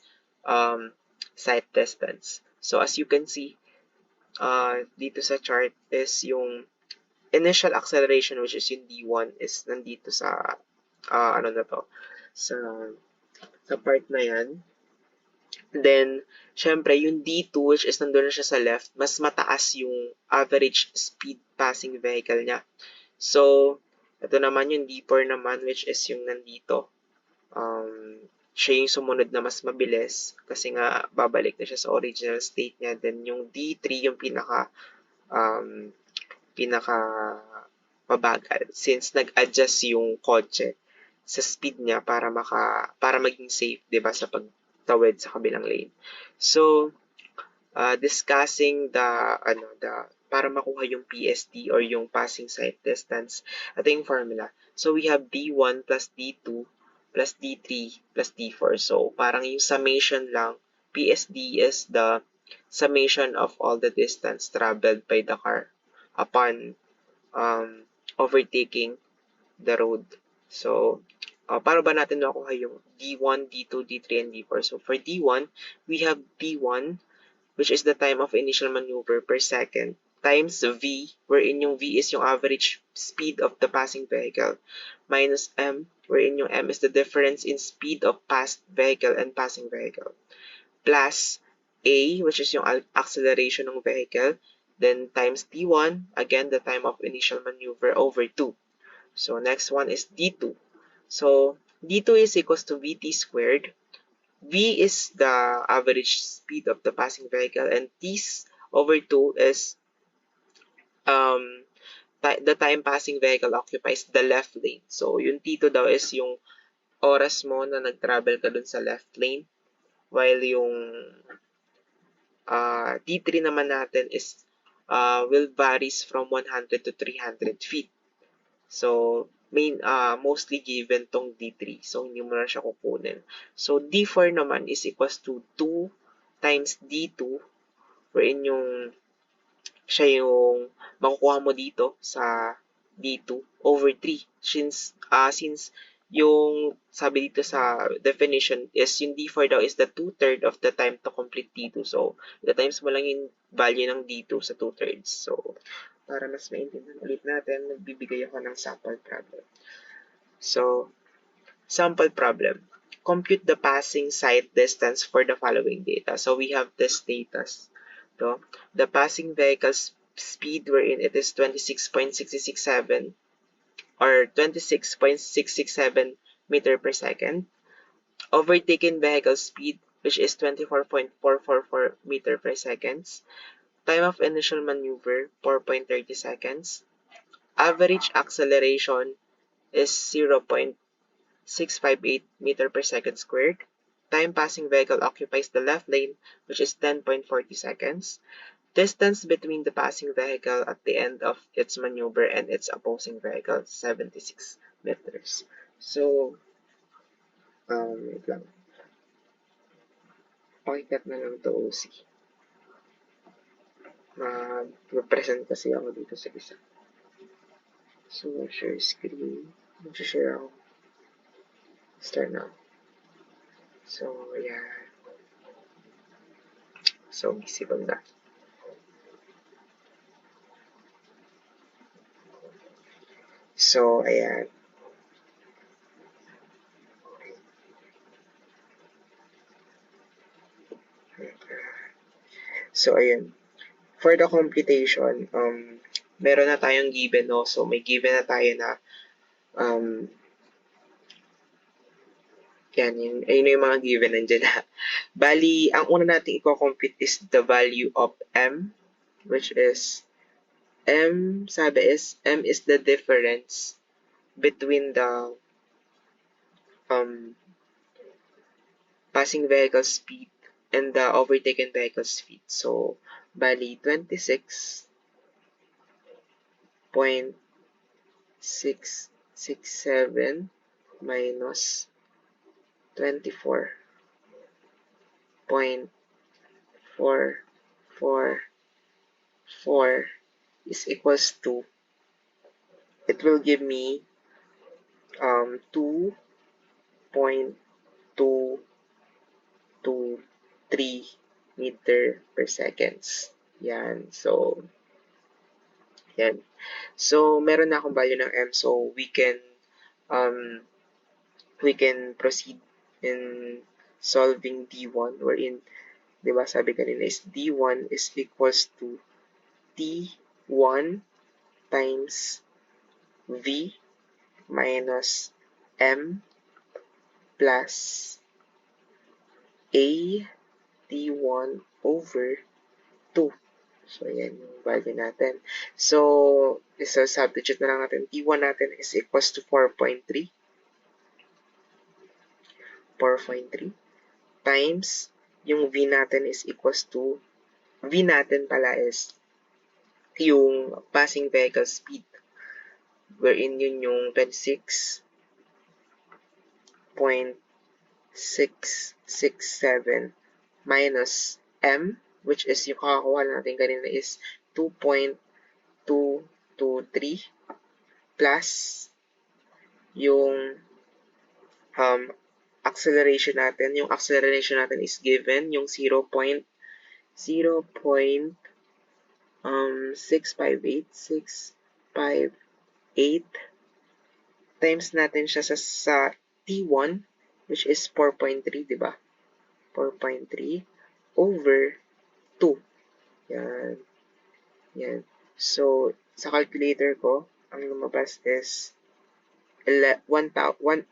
sight distance. So, as you can see, dito sa chart is yung initial acceleration, which is yung D1, is nandito sa, sa part na yan. Then, syempre, yung D2, which is nandun na siya sa left, mas mataas yung average speed passing vehicle niya. So, ito naman yung D4 naman, which is yung nandito. Siya yung sumunod na mas mabilis kasi nga babalik na siya sa original state niya. Then, yung D3 yung pinaka mabagal since nag-adjust yung kotse sa speed niya para maging safe, 'di ba, sa tawid sa kabilang lane. So, discussing para makuha yung PSD or yung passing sight distance, ito yung formula. So, we have D1 plus D2 plus D3 plus D4. So, parang yung summation lang. PSD is the summation of all the distance traveled by the car upon overtaking the road. So, para ba natin makuha yung D1, D2, D3, and D4? So, for D1, we have D1, which is the time of initial maneuver per second, times V, wherein yung V is yung average speed of the passing vehicle, minus M, wherein yung M is the difference in speed of passed vehicle and passing vehicle, plus A, which is yung acceleration ng vehicle, then times D1, again, the time of initial maneuver over 2. So, next one is D2. So, D2 is equals to Vt squared. V is the average speed of the passing vehicle, and T over 2 is the time passing vehicle occupies the left lane. So, yung T2 daw is yung oras mo na nag-travel ka dun sa left lane, while yung T3 naman natin is will varies from 100 to 300 feet. So, mostly given tong D3. So, hindi mo na siya kukunin. So, D4 naman is equals to 2 times D2, wherein siya yung makukuha mo dito sa D2 over 3. Since yung sabi dito sa definition is yung D4 daw is the 2/3 of the time to complete D2. So, the times mo lang yung value ng D2 sa 2/3. So, para mas maintindihan ulit natin, nagbibigay ako ng sample problem. So, sample problem. Compute the passing sight distance for the following data. So, we have this data. So, the passing vehicle's speed wherein it is 26.667 or 26.667 meter per second. Overtaken vehicle speed, which is 24.444 meter per second. Time of initial maneuver, 4.30 seconds. Average acceleration is 0.658 meter per second squared. Time passing vehicle occupies the left lane, which is 10.40 seconds. Distance between the passing vehicle at the end of its maneuver and its opposing vehicle, 76 meters. So, wait lang. Pakikat na lang to OC. Mag-present kasi ako dito sa isa. So, share screen. Mag-share ako. Start now. So, yeah. So, busy on that. So, ayan. So, ayan. For the computation, meron na tayong given, no? So, may given na tayo na yan, ayun yung mga given nandiyan na. Bali, ang una natin i-compute is the value of M, which is M is the difference between the passing vehicle speed and the overtaken vehicle speed. So, bali 26.667 minus 24.444 is equals to, it will give me 2.223 meter per seconds. Yan. So, yan. So, meron na akong value ng M. So, we can proceed in solving D1 wherein, di ba, sabi kanina is D1 is equals to T1 times V minus M plus A T1 over 2. So, yan yung value natin. So, substitute na lang natin. T1 natin is equals to 4.3. times yung V natin is equals to, V natin pala is yung passing vehicle speed, wherein yun yung 26.667 minus M, which is yung kakakuha natin kanina is 2.223 plus yung acceleration natin. Yung acceleration natin is given, yung 0.658 times natin siya sa T1, which is 4.3, di ba? 4.3 over 2. Yan. Yan. So, sa calculator ko, ang lumabas is 111.192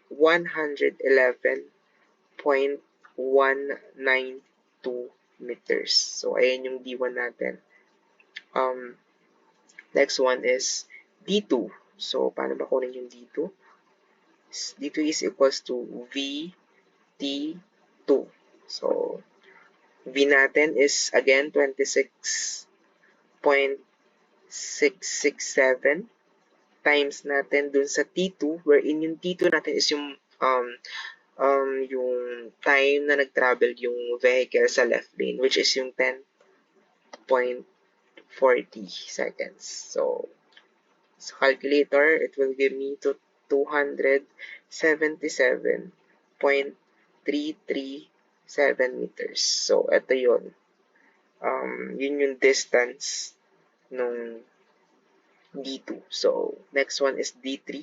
meters. So, ayan yung D1 natin. Next one is D2. So, paano ba kunin yung D2? D2 is equals to VT2. So, V natin is again 26.667 times natin dun sa T2, wherein yung T2 natin is yung time na nag-travel yung vehicle sa left lane, which is yung 10.40 seconds. So, sa calculator, it will give me to 277.337 meters. So, ito yun. Yun yung distance nung D2. So, next one is D3.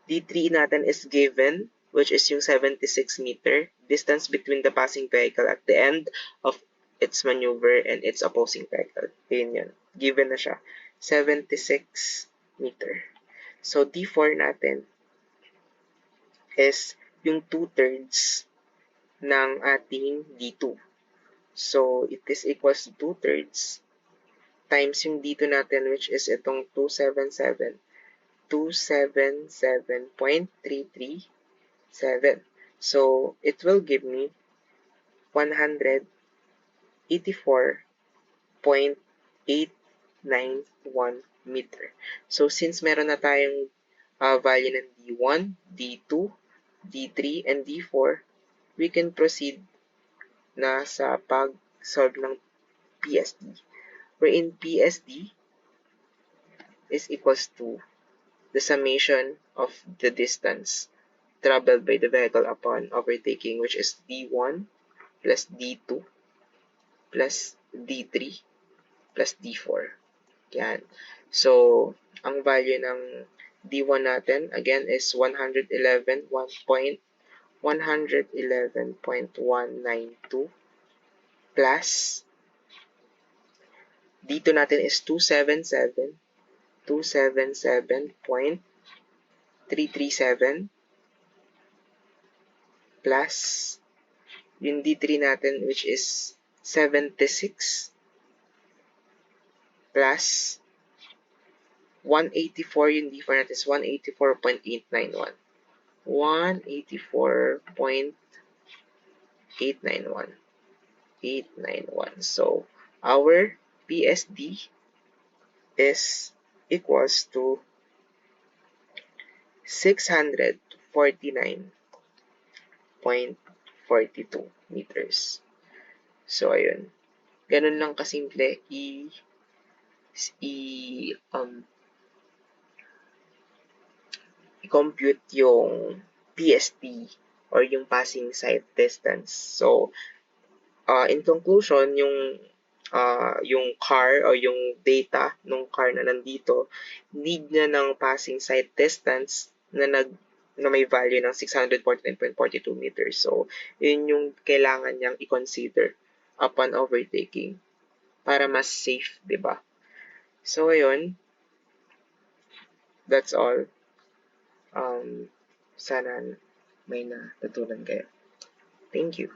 D3 natin is given, which is yung 76 meter distance between the passing vehicle at the end of its maneuver and its opposing vehicle. Yun yun. Given na siya. 76 meter. So, D4 natin is yung 2/3 ng ating D2. So, it is equals to 2/3 times yung D2 natin, which is itong 277.337. So, it will give me 184.891 meter. So, since meron na tayong value ng D1, D2, D3, and D4, we can proceed na sa pag-solve ng PSD. Wherein PSD is equals to the summation of the distance traveled by the vehicle upon overtaking, which is D1 plus D2 plus D3 plus D4. Yan. So, ang value ng D1 natin, again, is 111.192 plus D2 natin is 277.337 plus yung D3 natin, which is 76 plus 184, yung D4 natin is 184.891. 184.891. So, our PSD is equals to 649.42 meters. So, ayun. Ganun lang kasimple i-compute yung PSD or yung passing sight distance. So, in conclusion, yung car o yung data ng car na nandito, need na ng passing sight distance na may value ng 649.42 meters. So, yun yung kailangan niyang i-consider upon overtaking para mas safe, di ba? So, ayun. That's all. Sana may natutunan kayo. Thank you.